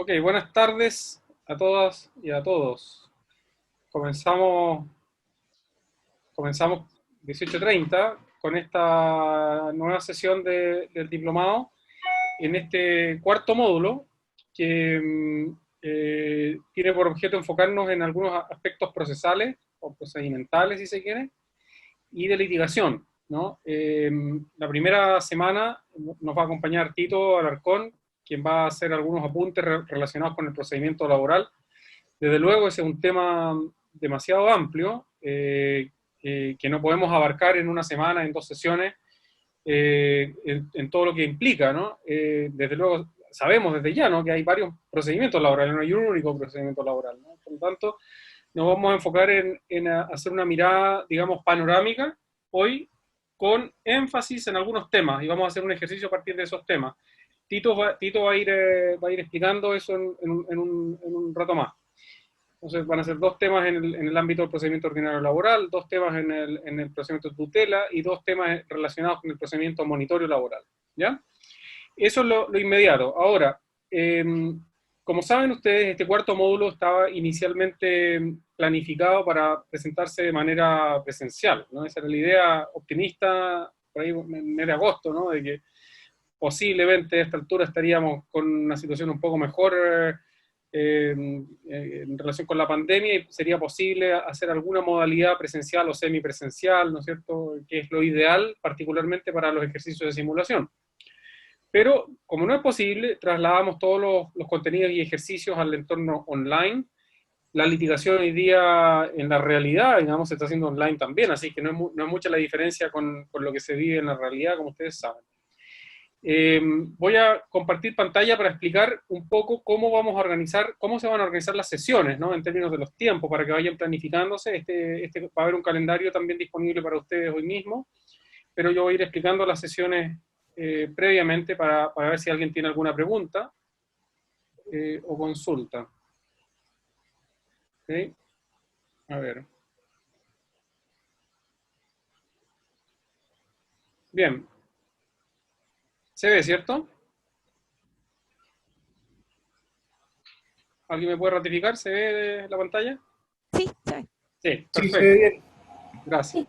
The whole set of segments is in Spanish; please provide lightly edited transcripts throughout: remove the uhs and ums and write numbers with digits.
Ok, buenas tardes a todas y a todos. Comenzamos 18:30 con esta nueva sesión del diplomado en este cuarto módulo que tiene por objeto enfocarnos en algunos aspectos procesales o procedimentales, si se quiere, y de litigación, ¿no? La primera semana nos va a acompañar Tito Alarcón, quien va a hacer algunos apuntes relacionados con el procedimiento laboral. Desde luego ese es un tema demasiado amplio, que no podemos abarcar en una semana, en dos sesiones, en todo lo que implica, ¿no? Desde luego sabemos desde ya, ¿no?, que hay varios procedimientos laborales, no hay un único procedimiento laboral, ¿no? Por lo tanto, nos vamos a enfocar en hacer una mirada, digamos, panorámica hoy, con énfasis en algunos temas, y vamos a hacer un ejercicio a partir de esos temas. Tito va a ir explicando eso en un rato más. Entonces van a ser dos temas en el ámbito del procedimiento ordinario laboral, dos temas en el procedimiento de tutela y dos temas relacionados con el procedimiento monitorio laboral. ¿Ya? Eso es lo inmediato. Ahora, eh, como saben ustedes, este cuarto módulo estaba inicialmente planificado para presentarse de manera presencial, ¿no? Esa era la idea optimista, por ahí en mes de agosto, ¿no?, de que posiblemente a esta altura estaríamos con una situación un poco mejor en relación con la pandemia y sería posible hacer alguna modalidad presencial o semipresencial, ¿no es cierto?, que es lo ideal, particularmente para los ejercicios de simulación. Pero como no es posible, trasladamos todos los contenidos y ejercicios al entorno online. La litigación hoy día en la realidad, digamos, se está haciendo online también, así que no es mucha la diferencia con lo que se vive en la realidad, como ustedes saben. Voy a compartir pantalla para explicar un poco cómo vamos a organizar, cómo se van a organizar las sesiones, ¿no?, en términos de los tiempos, para que vayan planificándose. Va a haber un calendario también disponible para ustedes hoy mismo, pero yo voy a ir explicando las sesiones previamente para ver si alguien tiene alguna pregunta o consulta. ¿Okay? A ver. Bien. ¿Se ve, cierto? ¿Alguien me puede ratificar? ¿Se ve la pantalla? Sí, sí. Sí, Sí, se ve perfecto. bien. Gracias.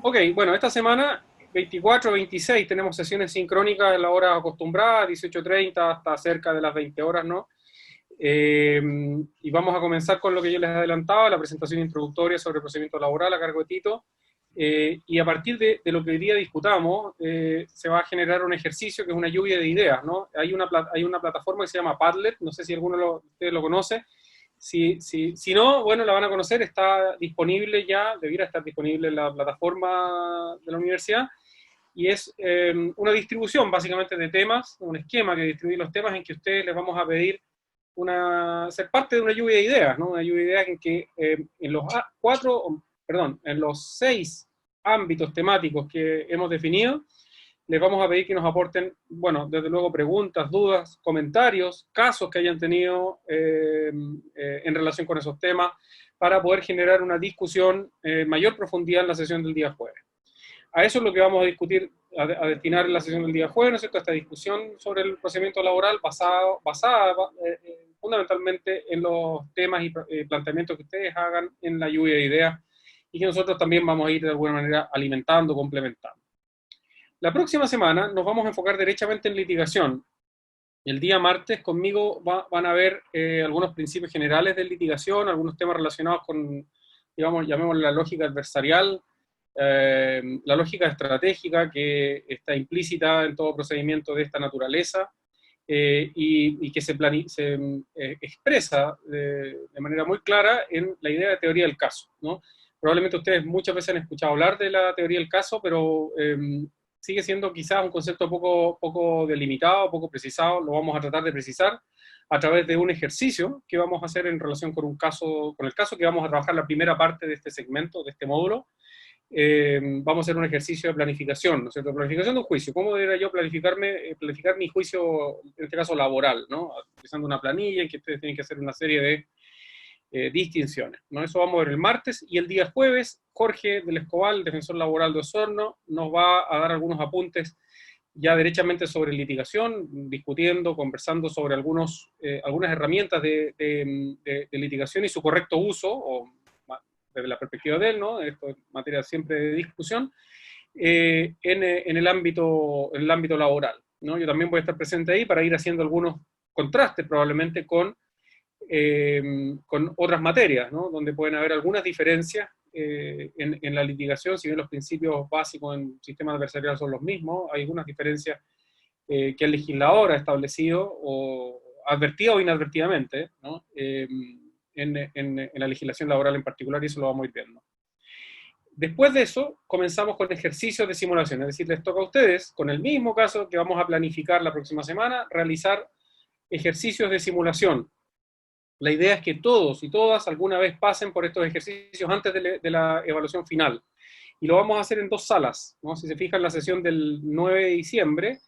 Ok, bueno, esta semana 24, 26 tenemos sesiones sincrónicas en la hora acostumbrada, 18:30 hasta cerca de las 20 horas, ¿no? Y vamos a comenzar con lo que yo les adelantaba, la presentación introductoria sobre el procedimiento laboral a cargo de Tito. Y a partir de lo que hoy día discutamos, se va a generar un ejercicio que es una lluvia de ideas, ¿no? Hay una plataforma que se llama Padlet, no sé si alguno de ustedes lo conoce. Si no, bueno, la van a conocer, está disponible ya, debiera estar disponible en la plataforma de la universidad, y es una distribución básicamente de temas, un esquema que distribuye los temas en que ustedes les vamos a pedir ser parte de una lluvia de ideas, ¿no? Una lluvia de ideas en que en los 6 ámbitos temáticos que hemos definido, les vamos a pedir que nos aporten, bueno, desde luego preguntas, dudas, comentarios, casos que hayan tenido en relación con esos temas, para poder generar una discusión mayor profundidad en la sesión del día jueves. A eso es lo que vamos a discutir, a destinar en la sesión del día jueves, ¿no es cierto?, esta discusión sobre el procedimiento laboral basada fundamentalmente en los temas y planteamientos que ustedes hagan en la lluvia de ideas, y que nosotros también vamos a ir de alguna manera alimentando, complementando. La próxima semana nos vamos a enfocar derechamente en litigación. El día martes conmigo van a ver algunos principios generales de litigación, algunos temas relacionados con, digamos, llamémosle la lógica adversarial, la lógica estratégica que está implícita en todo procedimiento de esta naturaleza, y que se expresa de manera muy clara en la idea de teoría del caso, ¿no? Probablemente ustedes muchas veces han escuchado hablar de la teoría del caso, pero sigue siendo quizás un concepto poco delimitado, poco precisado. Lo vamos a tratar de precisar a través de un ejercicio que vamos a hacer en relación con el caso que vamos a trabajar la primera parte de este segmento, de este módulo. Vamos a hacer un ejercicio de planificación, ¿no es cierto? Planificación de un juicio. ¿Cómo debería yo planificar mi juicio, en este caso laboral, ¿no? Utilizando una planilla en que ustedes tienen que hacer una serie de distinciones, ¿no? Eso vamos a ver el martes, y el día jueves Jorge del Escobal, defensor laboral de Osorno, nos va a dar algunos apuntes ya derechamente sobre litigación, discutiendo, conversando sobre algunas herramientas de litigación y su correcto uso, o desde la perspectiva de él, ¿no? Esto es materia siempre de discusión, en el ámbito laboral, ¿no? Yo también voy a estar presente ahí para ir haciendo algunos contrastes probablemente con otras materias, ¿no? Donde pueden haber algunas diferencias en la litigación, si bien los principios básicos en sistema adversarial son los mismos, hay algunas diferencias que el legislador ha establecido, o advertido o inadvertidamente, ¿no? En la legislación laboral en particular, y eso lo vamos a ir viendo. Después de eso, comenzamos con ejercicios de simulación, es decir, les toca a ustedes, con el mismo caso que vamos a planificar la próxima semana, realizar ejercicios de simulación. La idea es que todos y todas alguna vez pasen por estos ejercicios antes de la evaluación final. Y lo vamos a hacer en 2 salas, ¿no? Si se fijan, la sesión del 9 de diciembre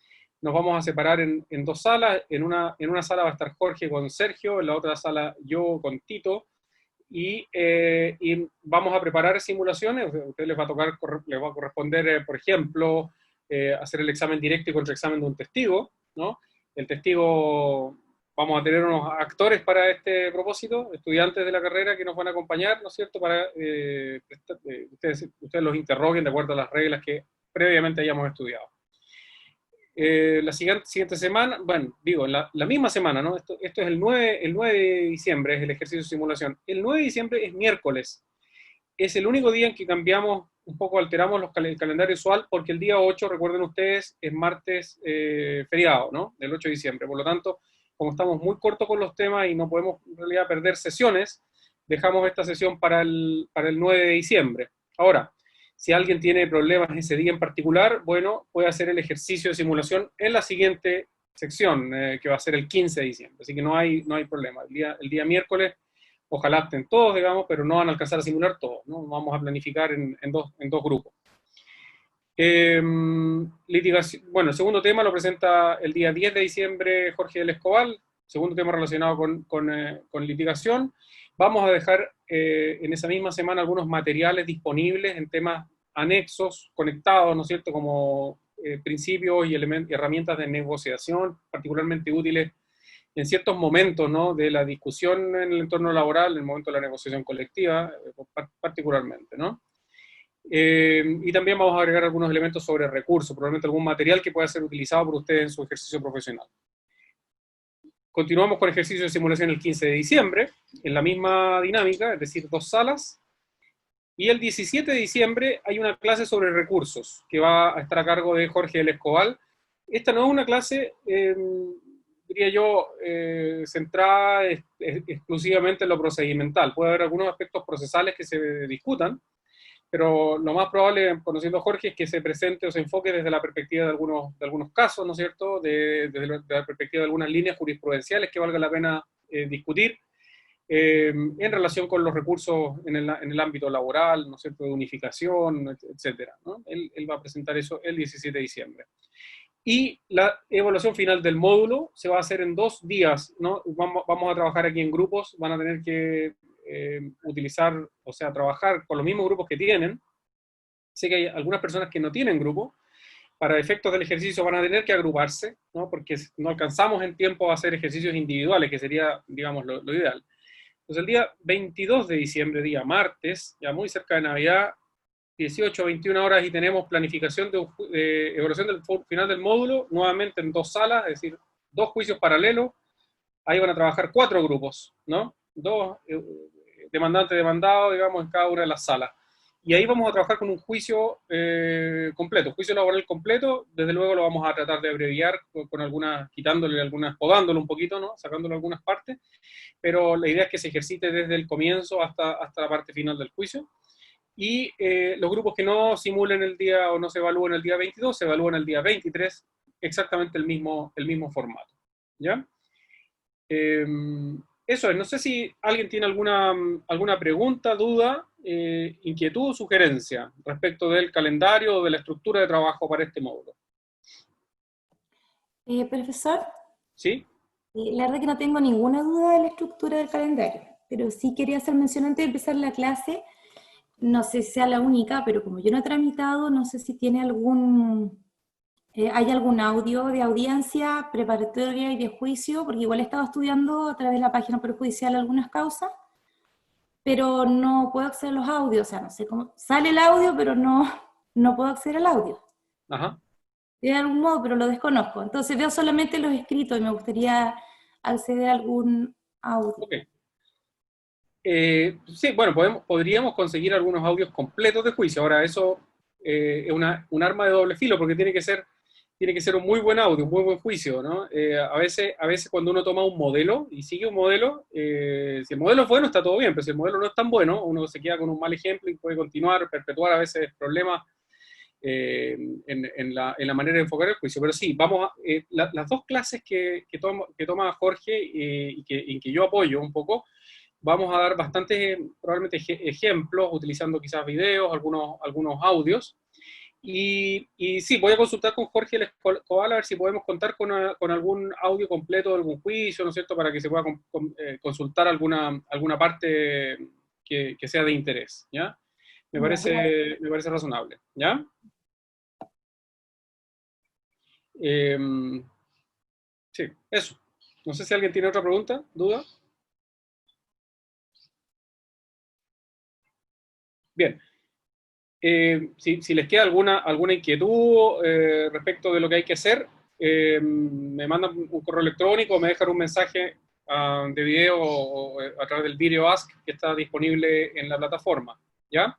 nos vamos a separar en 2 salas. En una sala va a estar Jorge con Sergio, en la otra sala yo con Tito, y vamos a preparar simulaciones. A ustedes les va a corresponder, por ejemplo, hacer el examen directo y contraexamen de un testigo, ¿no? El testigo, vamos a tener unos actores para este propósito, estudiantes de la carrera que nos van a acompañar, ¿no es cierto?, para ustedes los interroguen de acuerdo a las reglas que previamente hayamos estudiado. La siguiente semana, bueno, digo, la misma semana, ¿no? Esto es el 9 de diciembre, es el ejercicio de simulación. El 9 de diciembre es miércoles. Es el único día en que cambiamos, un poco alteramos el calendario usual, porque el día 8, recuerden ustedes, es martes feriado, ¿no? Del 8 de diciembre. Por lo tanto, como estamos muy cortos con los temas y no podemos en realidad perder sesiones, dejamos esta sesión para el 9 de diciembre. Ahora, si alguien tiene problemas ese día en particular, bueno, puede hacer el ejercicio de simulación en la siguiente sección, que va a ser el 15 de diciembre. Así que no hay problema. El día miércoles, ojalá estén todos, digamos, pero no van a alcanzar a simular todos, ¿no? Vamos a planificar en dos grupos. Litigación. Bueno, el segundo tema lo presenta el día 10 de diciembre Jorge del Escobal, segundo tema relacionado con litigación. Vamos a dejar en esa misma semana algunos materiales disponibles en temas anexos, conectados, ¿no es cierto?, como principios y herramientas de negociación, particularmente útiles en ciertos momentos, ¿no?, de la discusión en el entorno laboral, en el momento de la negociación colectiva, particularmente, ¿no? Y también vamos a agregar algunos elementos sobre recursos, probablemente algún material que pueda ser utilizado por ustedes en su ejercicio profesional. Continuamos con ejercicio de simulación el 15 de diciembre, en la misma dinámica, es decir, 2 salas. Y el 17 de diciembre hay una clase sobre recursos, que va a estar a cargo de Jorge del Escobal. Esta no es una clase, diría yo, centrada exclusivamente en lo procedimental. Puede haber algunos aspectos procesales que se discutan, pero lo más probable, conociendo a Jorge, es que se presente o se enfoque desde la perspectiva de algunos casos, ¿no es cierto?, desde la perspectiva de algunas líneas jurisprudenciales que valga la pena discutir, en relación con los recursos en el ámbito laboral, ¿no es cierto?, de unificación, etcétera, ¿no? Él va a presentar eso el 17 de diciembre. Y la evaluación final del módulo se va a hacer en 2 días, ¿no? Vamos a trabajar aquí en grupos, van a tener que utilizar, o sea, trabajar con los mismos grupos que tienen. Sé que hay algunas personas que no tienen grupo, para efectos del ejercicio van a tener que agruparse, ¿no?, porque no alcanzamos en tiempo a hacer ejercicios individuales, que sería, digamos, lo ideal. Entonces el día 22 de diciembre, día martes, ya muy cerca de Navidad, 18 a 21 horas, y tenemos planificación de evaluación del final del módulo, nuevamente en 2 salas, es decir, 2 juicios paralelos. Ahí van a trabajar 4 grupos, ¿no? 2 demandante-demandado, digamos, en cada una de las salas. Y ahí vamos a trabajar con un juicio completo, juicio laboral completo. Desde luego lo vamos a tratar de abreviar con algunas, quitándole algunas, podándolo un poquito, ¿no?, sacándole algunas partes, pero la idea es que se ejercite desde el comienzo hasta la parte final del juicio. Y los grupos que no simulen el día o no se evalúen el día 22, se evalúan el día 23, exactamente el mismo formato, ¿ya? Eso es, no sé si alguien tiene alguna pregunta, duda, inquietud o sugerencia respecto del calendario o de la estructura de trabajo para este módulo. Profesor, ¿Sí? la verdad que no tengo ninguna duda de la estructura del calendario, pero sí quería hacer mención antes de empezar la clase. No sé si sea la única, pero como yo no he tramitado, no sé si tiene ¿Hay algún audio de audiencia preparatoria y de juicio? Porque igual he estado estudiando a través de la página perjudicial algunas causas, pero no puedo acceder a los audios, o sea, no sé cómo sale el audio, pero no puedo acceder al audio. Ajá. De algún modo, pero lo desconozco. Entonces veo solamente los escritos y me gustaría acceder a algún audio. Ok. Sí, bueno, podríamos conseguir algunos audios completos de juicio. Ahora, eso es un arma de doble filo, porque tiene que ser un muy buen audio, un muy buen juicio, ¿no? A veces cuando uno toma un modelo y sigue un modelo, si el modelo es bueno, está todo bien, pero si el modelo no es tan bueno, uno se queda con un mal ejemplo y puede continuar, perpetuar a veces problemas en la manera de enfocar el juicio. Pero sí, las dos clases que toma Jorge y que yo apoyo un poco, vamos a dar bastantes, probablemente, ejemplos, utilizando quizás videos, algunos audios. Y sí, voy a consultar con Jorge Escobar a ver si podemos contar con algún audio completo de algún juicio, ¿no es cierto?, para que se pueda consultar alguna parte que sea de interés, ¿ya? Ya, gracias. Me parece razonable, ¿ya? Eh, sí, eso. No sé si alguien tiene otra pregunta, duda. Bien. Si les queda alguna inquietud respecto de lo que hay que hacer, me mandan un correo electrónico, me dejan un mensaje de video o a través del Video Ask que está disponible en la plataforma, ¿ya?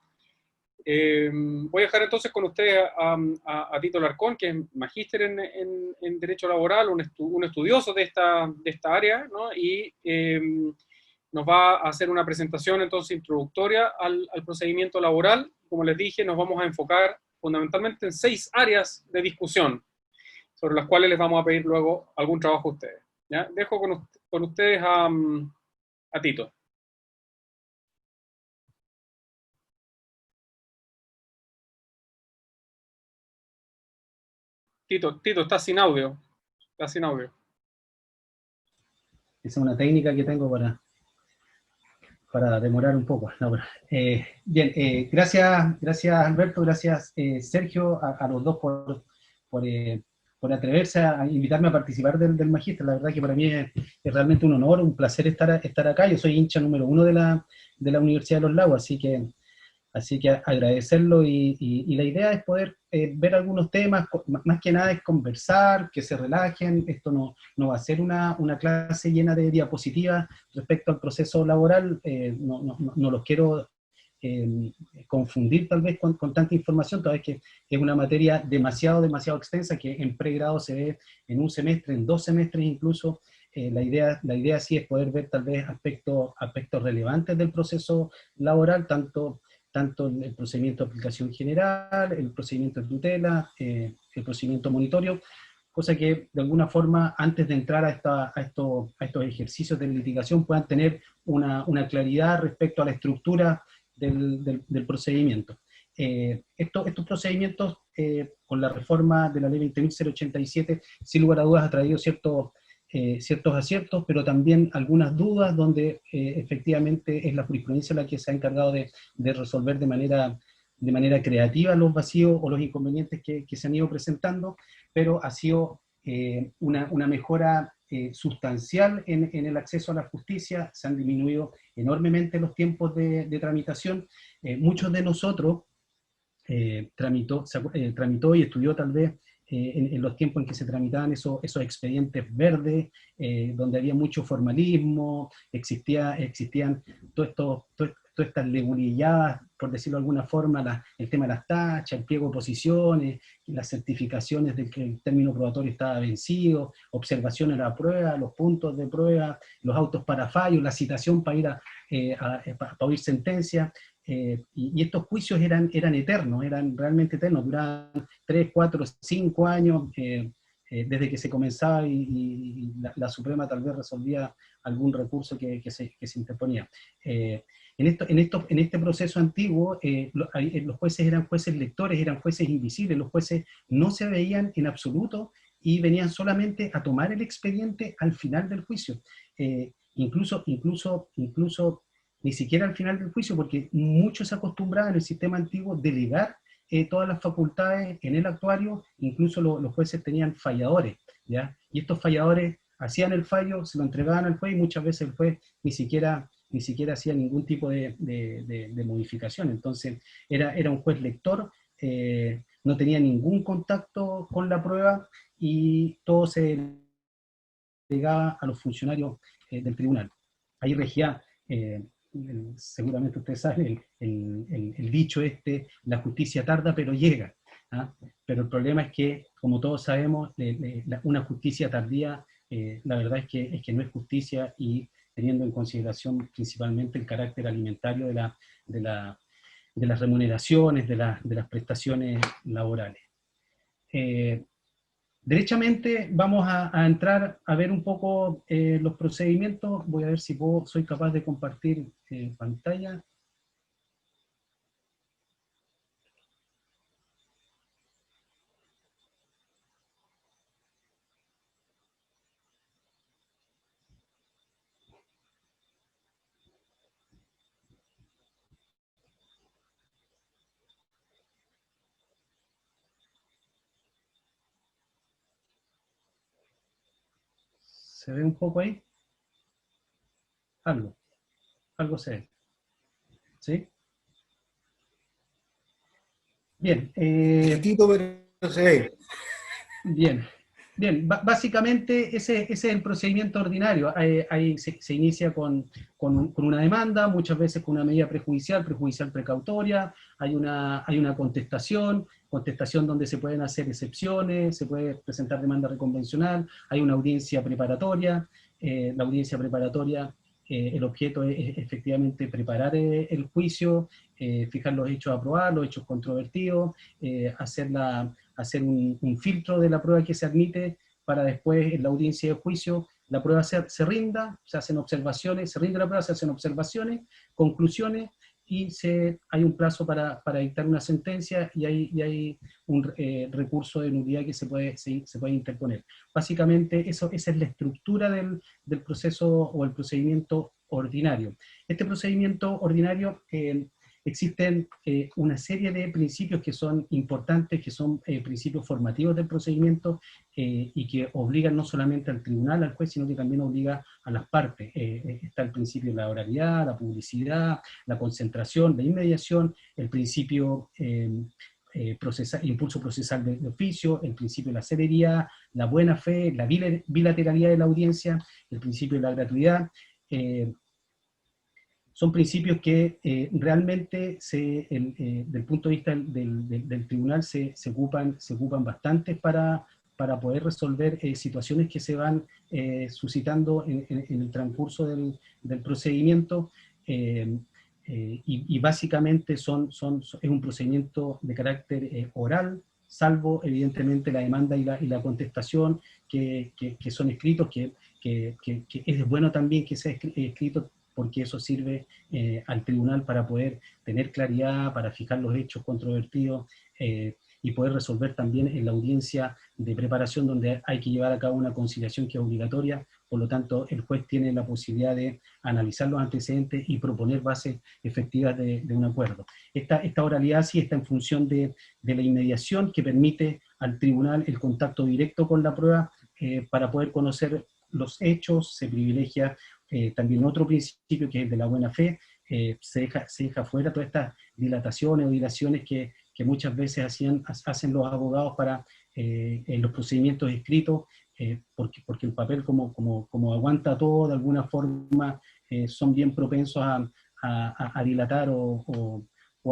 Voy a dejar entonces con ustedes a Tito Larcón, que es magíster en Derecho Laboral, un estudioso de esta área, ¿no? Y nos va a hacer una presentación entonces introductoria al procedimiento laboral. Como les dije, nos vamos a enfocar fundamentalmente en 6 áreas de discusión, sobre las cuales les vamos a pedir luego algún trabajo a ustedes, ¿ya? Dejo con ustedes a Tito. Tito, estás sin audio. Estás sin audio. Esa es una técnica que tengo para demorar un poco. No, bien, gracias Alberto, gracias Sergio, a los dos por atreverse a invitarme a participar del Magíster. La verdad que para mí es realmente un honor, un placer estar acá. Yo soy hincha número 1 de la Universidad de los Lagos, así que agradecerlo y la idea es poder ver algunos temas, más que nada es conversar, que se relajen. Esto no va a ser una clase llena de diapositivas respecto al proceso laboral. No los quiero confundir tal vez con tanta información, tal vez que es una materia demasiado extensa, que en pregrado se ve en un semestre, en 2 semestres incluso. La idea sí es poder ver tal vez aspectos relevantes del proceso laboral, tanto el procedimiento de aplicación general, el procedimiento de tutela, el procedimiento monitorio, cosa que de alguna forma antes de entrar a estos ejercicios de litigación puedan tener una claridad respecto a la estructura del procedimiento. Estos procedimientos, con la reforma de la ley 20.087, sin lugar a dudas ha traído ciertos aciertos, pero también algunas dudas donde efectivamente es la jurisprudencia la que se ha encargado de resolver de manera creativa los vacíos o los inconvenientes que se han ido presentando, pero ha sido una mejora sustancial en el acceso a la justicia. Se han disminuido enormemente los tiempos de tramitación. Muchos de nosotros tramitó y estudió tal vez en los tiempos en que se tramitaban esos expedientes verdes, donde había mucho formalismo, existían todas estas legulilladas, por decirlo de alguna forma, el tema de las tachas, el pliego de posiciones, las certificaciones de que el término probatorio estaba vencido, observaciones a la prueba, los puntos de prueba, los autos para fallo, la citación para para oír sentencia. Y estos juicios eran eternos, eran realmente eternos, duraban 3, 4, 5 años, desde que se comenzaba y la Suprema tal vez resolvía algún recurso que se interponía. En este proceso antiguo, los jueces eran jueces lectores, eran jueces invisibles, los jueces no se veían en absoluto y venían solamente a tomar el expediente al final del juicio. Incluso ni siquiera al final del juicio, porque muchos se acostumbraban en el sistema antiguo delegar todas las facultades en el actuario, incluso los jueces tenían falladores, ¿ya? Y estos falladores hacían el fallo, se lo entregaban al juez y muchas veces el juez ni siquiera hacía ningún tipo de modificación. Entonces era un juez lector, no tenía ningún contacto con la prueba y todo se delegaba a los funcionarios del tribunal. Ahí regía, seguramente ustedes saben, el dicho la justicia tarda pero llega. ¿Ah? Pero el problema es que, como todos sabemos, una justicia tardía, la verdad es que no es justicia, y teniendo en consideración principalmente el carácter alimentario de las remuneraciones, de las prestaciones laborales. Derechamente vamos a entrar a ver un poco los procedimientos. Voy a ver si soy capaz de compartir pantalla. ¿Se ve un poco ahí? Algo se ve. ¿Sí? Bien. Pero se ve. Bien. Básicamente ese es el procedimiento ordinario. Ahí se inicia con una demanda, muchas veces con una medida prejudicial precautoria, hay una contestación donde se pueden hacer excepciones, se puede presentar demanda reconvencional, hay una audiencia preparatoria. La audiencia preparatoria, el objeto es efectivamente preparar el juicio, fijar los hechos a probar, los hechos controvertidos, hacer un filtro de la prueba que se admite, para después en la audiencia de juicio la prueba se rinda, se hacen observaciones, se rinde la prueba, se hacen observaciones, conclusiones, y hay un plazo para dictar una sentencia, y hay un recurso de nulidad que se puede interponer. Básicamente esa es la estructura del proceso o el procedimiento ordinario. Este procedimiento ordinario, existen una serie de principios que son importantes, que son principios formativos del procedimiento, y que obligan no solamente al tribunal, al juez, sino que también obliga a las partes. Está el principio de la oralidad, la publicidad, la concentración, la inmediación, el principio impulso procesal de oficio, el principio de la celeridad, la buena fe, la bilateralidad de la audiencia, el principio de la gratuidad. Son principios que realmente, del punto de vista del tribunal, se ocupan bastante para poder resolver situaciones que se van suscitando en el transcurso del procedimiento, y básicamente es un procedimiento de carácter oral, salvo evidentemente la demanda y la contestación, que son escritos, que es bueno también que sea escrito, porque eso sirve al tribunal para poder tener claridad, para fijar los hechos controvertidos, y poder resolver también en la audiencia de preparación, donde hay que llevar a cabo una conciliación que es obligatoria. Por lo tanto, el juez tiene la posibilidad de analizar los antecedentes y proponer bases efectivas de un acuerdo. Esta oralidad sí está en función de la inmediación, que permite al tribunal el contacto directo con la prueba, para poder conocer los hechos. Se privilegia también otro principio, que es el de la buena fe. Se deja fuera todas estas dilataciones o dilaciones que muchas veces hacen los abogados en los procedimientos escritos, porque el papel, como aguanta todo, de alguna forma son bien propensos a dilatar o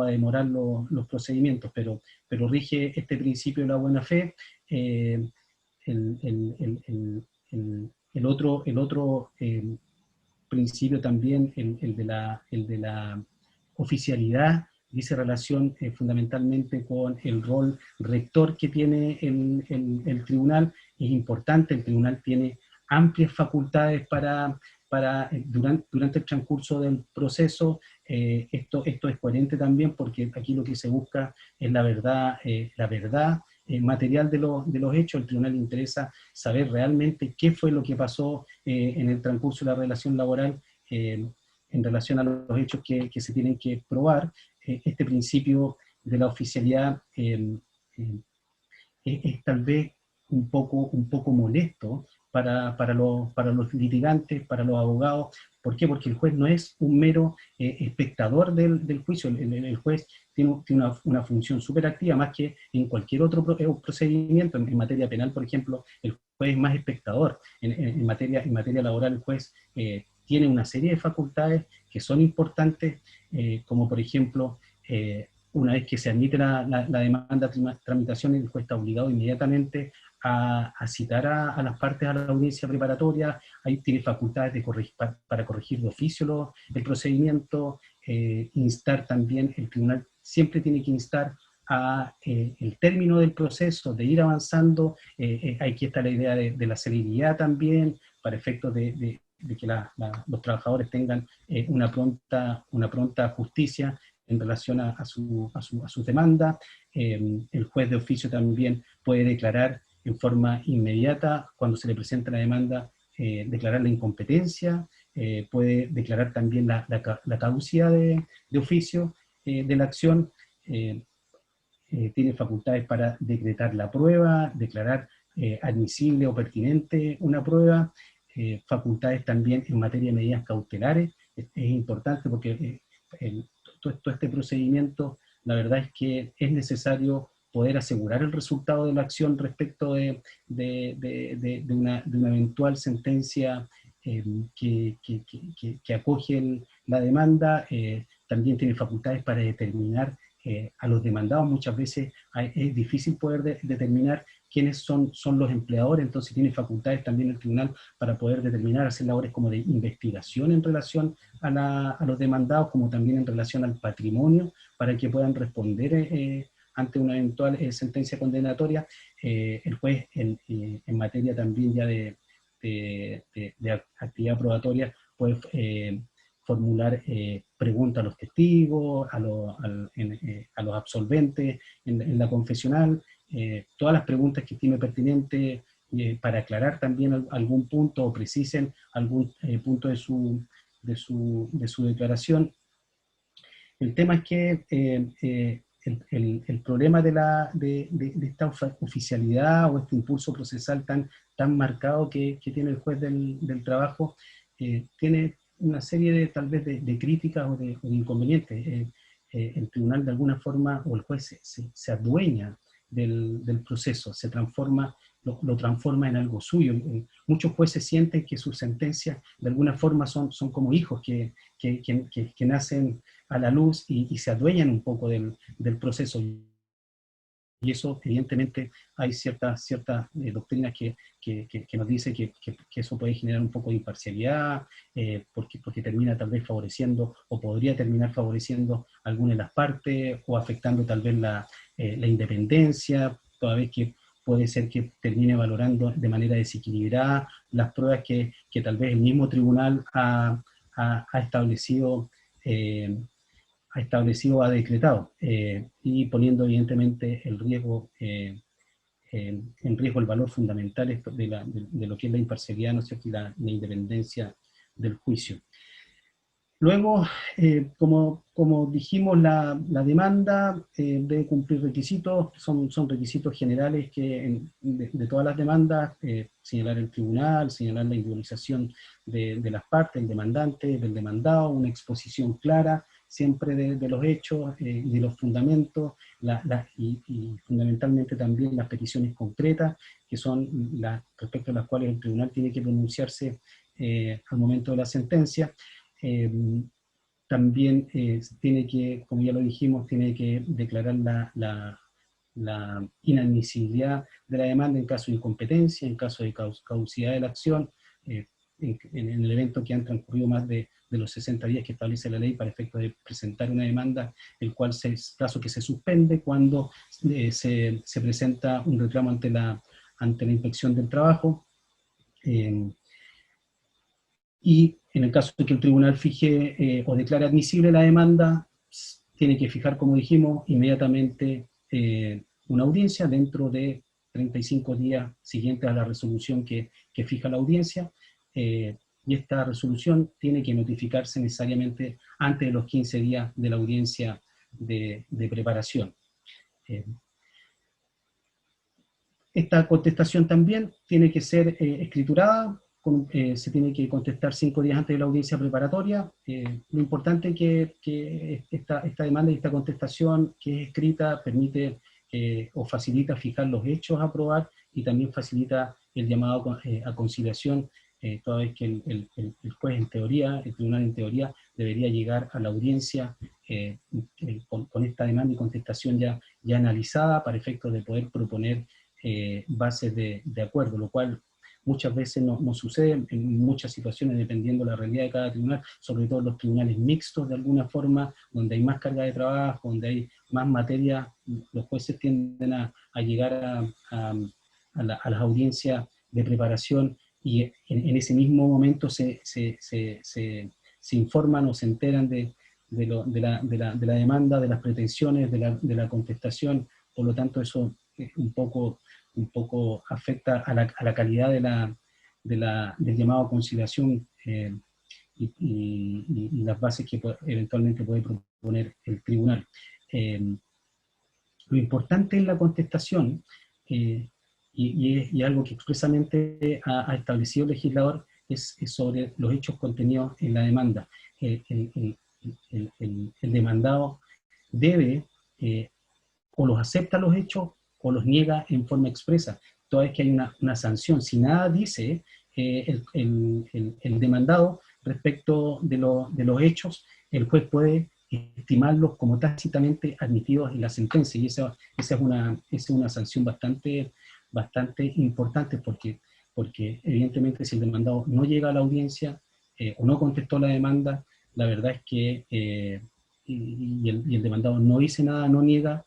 a demorar los procedimientos, pero rige este principio de la buena fe. El otro principio también, el de la oficialidad, dice relación fundamentalmente con el rol rector que tiene el tribunal. Es importante, el tribunal tiene amplias facultades durante el transcurso del proceso. Esto es coherente también, porque aquí lo que se busca es la verdad material de los hechos. Al tribunal le interesa saber realmente qué fue lo que pasó en el transcurso de la relación laboral, en relación a los hechos que se tienen que probar. Este principio de la oficialidad es tal vez un poco molesto para los litigantes, para los abogados. ¿Por qué? Porque el juez no es un mero espectador del juicio. El juez tiene una función súper activa, más que en cualquier otro procedimiento. En materia penal, por ejemplo, el juez es más espectador. En materia laboral, el juez tiene una serie de facultades que son importantes, como por ejemplo, una vez que se admite la demanda tramitación, el juez está obligado inmediatamente a citar a las partes a la audiencia preparatoria. Ahí tiene facultades de para corregir de oficio el procedimiento, instar también, el tribunal siempre tiene que instar a el término del proceso, de ir avanzando. Aquí está la idea de la celeridad también, para efectos de que los trabajadores tengan una pronta justicia en relación a sus demandas. El juez de oficio también puede declarar en forma inmediata, cuando se le presenta la demanda, declarar la incompetencia, puede declarar también la caducidad de oficio de la acción, tiene facultades para decretar la prueba, declarar admisible o pertinente una prueba, facultades también en materia de medidas cautelares. Es importante porque todo este procedimiento, la verdad es que es necesario poder asegurar el resultado de la acción respecto de una eventual sentencia que acoge la demanda. También tiene facultades para determinar a los demandados. Muchas veces es difícil poder determinar quiénes son los empleadores, entonces tiene facultades también el tribunal para poder determinar, hacer labores como de investigación en relación a los demandados, como también en relación al patrimonio, para que puedan responder ante una eventual sentencia condenatoria. El juez en materia también ya de actividad probatoria puede formular preguntas a los testigos, a los absolventes en la confesional, todas las preguntas que estime pertinente para aclarar también algún punto o precisen algún punto de su declaración. El tema es que el problema de esta oficialidad o este impulso procesal tan marcado que tiene el juez del trabajo, tiene una serie tal vez de críticas o de inconvenientes. El tribunal de alguna forma, o el juez se adueña del proceso, lo transforma en algo suyo. Muchos jueces sienten que sus sentencias de alguna forma son como hijos que nacen a la luz y se adueñan un poco del proceso. Y eso, evidentemente, hay ciertas doctrinas que nos dice que eso puede generar un poco de imparcialidad, porque termina tal vez favoreciendo, o podría terminar favoreciendo alguna de las partes, o afectando tal vez la independencia, toda vez que puede ser que termine valorando de manera desequilibrada las pruebas que tal vez el mismo tribunal ha establecido, ha decretado, y poniendo evidentemente en riesgo el valor fundamental de lo que es la imparcialidad, ¿no es cierto?, y la independencia del juicio. Luego, como dijimos, la demanda debe cumplir requisitos, son requisitos generales de todas las demandas: señalar el tribunal, señalar la individualización de las partes, el demandante, del demandado, una exposición clara siempre de los hechos y de los fundamentos, y fundamentalmente también las peticiones concretas, que son respecto a las cuales el tribunal tiene que pronunciarse al momento de la sentencia. También tiene que, como ya lo dijimos, tiene que declarar la inadmisibilidad de la demanda en caso de incompetencia, en caso de caducidad de la acción, en el evento que han transcurrido más de los 60 días que establece la ley para efecto de presentar una demanda, el cual plazo que se suspende cuando se presenta un reclamo ante la Inspección del Trabajo. Y en el caso de que el tribunal fije o declare admisible la demanda, tiene que fijar, como dijimos, inmediatamente una audiencia dentro de 35 días siguientes a la resolución que fija la audiencia, y esta resolución tiene que notificarse necesariamente antes de los 15 días de la audiencia de preparación. Esta contestación también tiene que ser escriturada, se tiene que contestar 5 días antes de la audiencia preparatoria. Lo importante es que esta demanda y esta contestación que es escrita permite o facilita fijar los hechos a probar y también facilita el llamado a conciliación, toda vez que el juez en teoría, el tribunal en teoría, debería llegar a la audiencia con esta demanda y contestación ya analizada para efectos de poder proponer bases de acuerdo, lo cual muchas veces no sucede en muchas situaciones dependiendo de la realidad de cada tribunal, sobre todo los tribunales mixtos de alguna forma, donde hay más carga de trabajo, donde hay más materia, los jueces tienden a llegar a las audiencias de preparación y en ese mismo momento se informan o se enteran de la demanda, de las pretensiones, de la contestación. Por lo tanto eso un poco afecta a la calidad del llamado a conciliación y las bases que eventualmente puede proponer el tribunal. Lo importante en la contestación, y algo que expresamente ha establecido el legislador, es sobre los hechos contenidos en la demanda. El demandado debe o los acepta los hechos o los niega en forma expresa, toda vez que hay una sanción. Si nada dice el demandado respecto de los hechos, el juez puede estimarlos como tácitamente admitidos en la sentencia, y esa es una sanción bastante importante, porque evidentemente si el demandado no llega a la audiencia o no contestó la demanda, la verdad es que y el demandado no dice nada, no niega,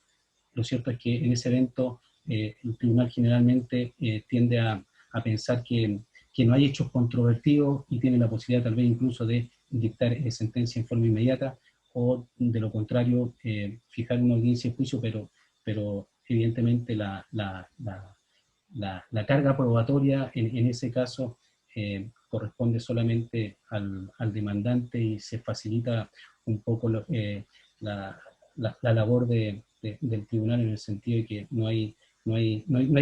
lo cierto es que en ese evento el tribunal generalmente tiende a pensar que no hay hechos controvertidos y tiene la posibilidad tal vez incluso de dictar sentencia en forma inmediata, o de lo contrario fijar una audiencia de juicio, pero evidentemente la carga probatoria en ese caso corresponde solamente al demandante y se facilita un poco la labor del tribunal, en el sentido de que no hay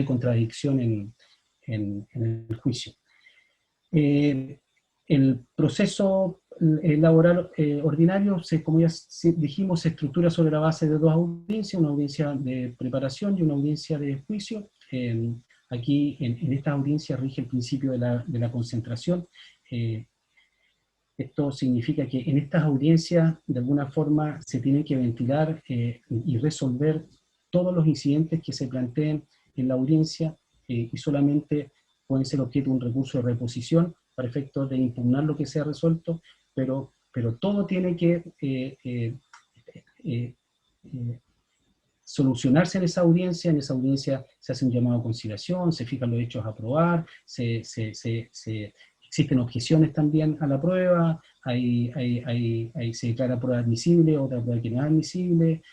contradicción en el juicio. El proceso laboral ordinario, como ya dijimos, se estructura sobre la base de 2 audiencias, una audiencia de preparación y una audiencia de juicio. Aquí en esta audiencia rige el principio de la concentración. Esto significa que en estas audiencias, de alguna forma, se tienen que ventilar y resolver todos los incidentes que se planteen en la audiencia, y solamente pueden ser objeto de un recurso de reposición para efectos de impugnar lo que sea resuelto, pero todo tiene que solucionarse en esa audiencia. En esa audiencia se hace un llamado a conciliación, se fijan los hechos a probar, existen objeciones también a la prueba, se declara prueba admisible, otra prueba que no es admisible,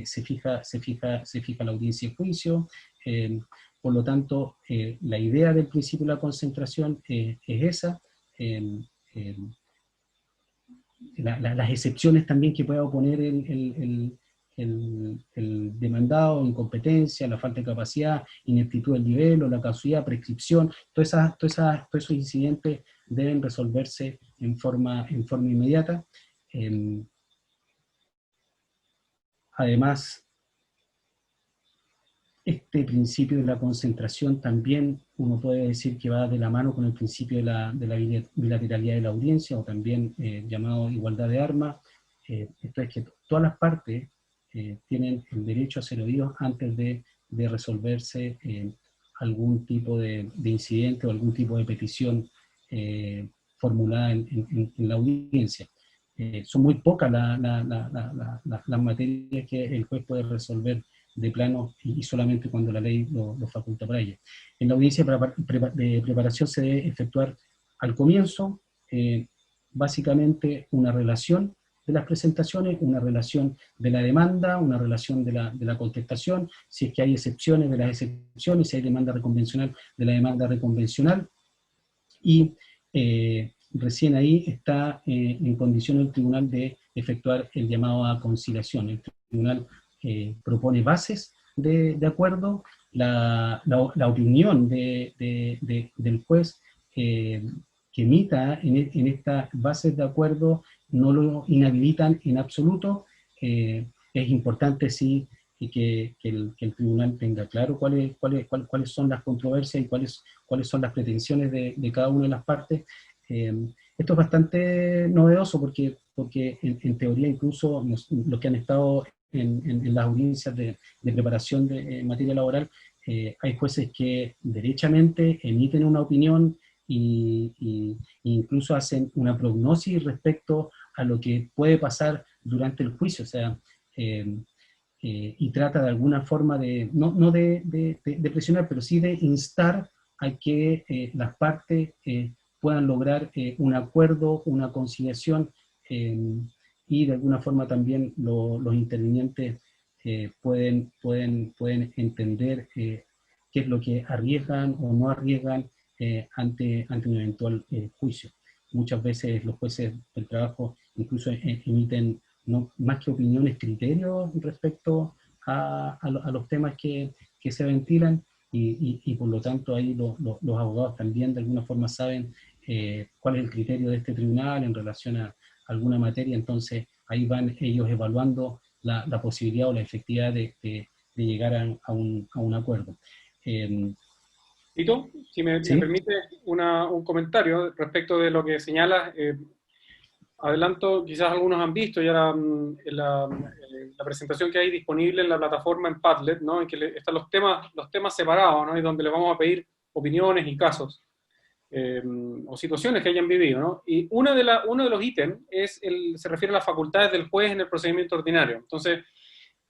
se fija la audiencia de juicio. Por lo tanto, la idea del principio de la concentración es esa. Las excepciones también que pueda oponer el demandado, incompetencia, la falta de capacidad, ineptitud del nivel o la casualidad, prescripción, todos esos incidentes deben resolverse en forma inmediata. Además, este principio de la concentración también uno puede decir que va de la mano con el principio de la bilateralidad de la audiencia, o también llamado igualdad de armas. Esto es que todas las partes tienen el derecho a ser oídos antes de resolverse algún tipo de incidente o algún tipo de petición formulada en la audiencia. Son muy pocas las materias que el juez puede resolver de plano y solamente cuando la ley lo faculta para ella. En la audiencia de preparación se debe efectuar al comienzo básicamente una relación de las presentaciones, una relación de la demanda, una relación de la contestación, si es que hay excepciones de las excepciones, si hay demanda reconvencional de la demanda reconvencional, y recién ahí está en condición el tribunal de efectuar el llamado a conciliación. El tribunal propone bases de acuerdo, la opinión del juez que emita en estas bases de acuerdo no lo inhabilitan en absoluto. Es importante sí que el tribunal tenga claro cuáles son las controversias y cuáles son las pretensiones de cada una de las partes. Esto es bastante novedoso porque en teoría incluso los que han estado en las audiencias de preparación de materia laboral, hay jueces que derechamente emiten una opinión y incluso hacen una prognosis respecto a lo que puede pasar durante el juicio, o sea, y trata de alguna forma no de presionar, pero sí de instar a que las partes puedan lograr un acuerdo, una conciliación, y de alguna forma también los intervinientes pueden entender qué es lo que arriesgan o no arriesgan ante un eventual juicio. Muchas veces los jueces del trabajo incluso emiten más que opiniones, criterios respecto a los temas que se ventilan, y por lo tanto ahí los abogados también de alguna forma saben cuál es el criterio de este tribunal en relación a alguna materia. Entonces ahí van ellos evaluando la posibilidad o la efectividad de llegar a un acuerdo. Tito, si me ¿Sí? permite un comentario respecto de lo que señalas. Adelanto, quizás algunos han visto ya la presentación que hay disponible en la plataforma en Padlet, ¿no? En que están los temas separados, ¿no? Y donde le vamos a pedir opiniones y casos o situaciones que hayan vivido, ¿no? Y uno de los ítems se refiere a las facultades del juez en el procedimiento ordinario. Entonces,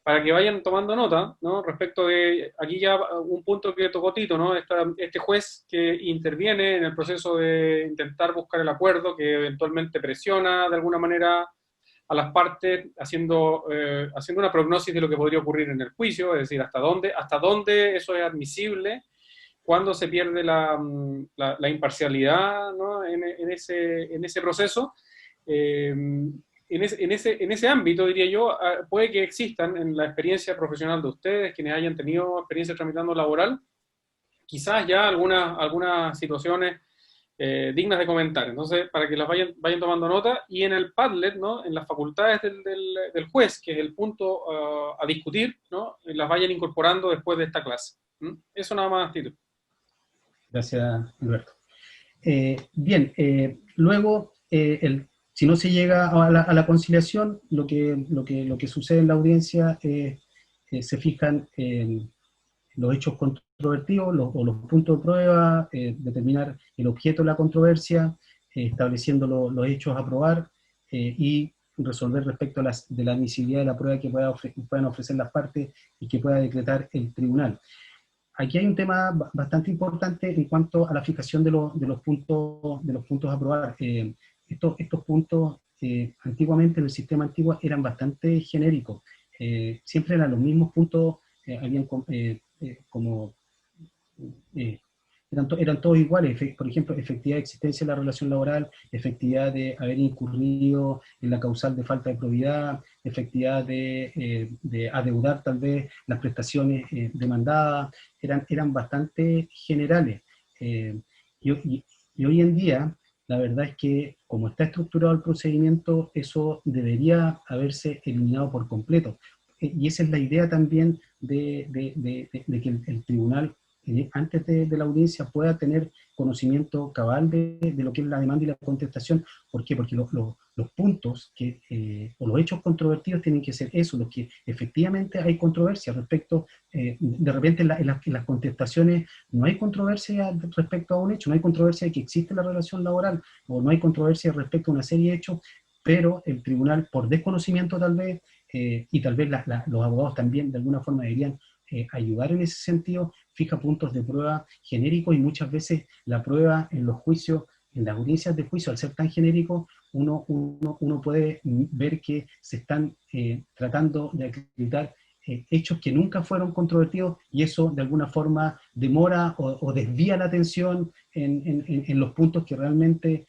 para que vayan tomando nota, ¿no? Respecto de, aquí ya un punto que tocó Tito, ¿no? Este juez que interviene en el proceso de intentar buscar el acuerdo, que eventualmente presiona de alguna manera a las partes, haciendo una prognosis de lo que podría ocurrir en el juicio, es decir, hasta dónde eso es admisible, cuándo se pierde la imparcialidad, ¿no? en ese proceso. En ese ámbito, diría yo, puede que existan en la experiencia profesional de ustedes, quienes hayan tenido experiencia tramitando laboral, quizás ya algunas situaciones dignas de comentar. Entonces, para que las vayan tomando nota, y en el Padlet, ¿no? En las facultades del juez, que es el punto a discutir, ¿no? Las vayan incorporando después de esta clase. Eso nada más, Tito. Gracias, Alberto. Bien, luego si no se llega a la conciliación, lo que sucede en la audiencia se fijan los hechos controvertidos o los puntos de prueba, determinar el objeto de la controversia, estableciendo los hechos a probar y resolver respecto de la admisibilidad de la prueba que puedan ofrecer las partes y que pueda decretar el tribunal. Aquí hay un tema bastante importante en cuanto a la fijación de los puntos a probar. Estos puntos antiguamente en el sistema antiguo eran bastante genéricos. Siempre eran los mismos puntos, eran todos iguales. Por ejemplo, efectividad de existencia de la relación laboral, efectividad de haber incurrido en la causal de falta de probidad, efectividad de adeudar tal vez las prestaciones demandadas, eran bastante generales. Y hoy en día, la verdad es que como está estructurado el procedimiento, eso debería haberse eliminado por completo. Y esa es la idea también de que el tribunal, antes de la audiencia, pueda tener conocimiento cabal de lo que es la demanda y la contestación. ¿Por qué? Porque los puntos o los hechos controvertidos tienen que ser eso, los que efectivamente hay controversia respecto, de repente en las contestaciones no hay controversia respecto a un hecho, no hay controversia de que existe la relación laboral, o no hay controversia respecto a una serie de hechos, pero el tribunal, por desconocimiento tal vez, y tal vez los abogados también de alguna forma deberían ayudar en ese sentido, fija puntos de prueba genéricos, y muchas veces la prueba en los juicios, en las audiencias de juicio, al ser tan genérico, uno puede ver que se están tratando de acreditar hechos que nunca fueron controvertidos, y eso de alguna forma demora o desvía la atención en los puntos que realmente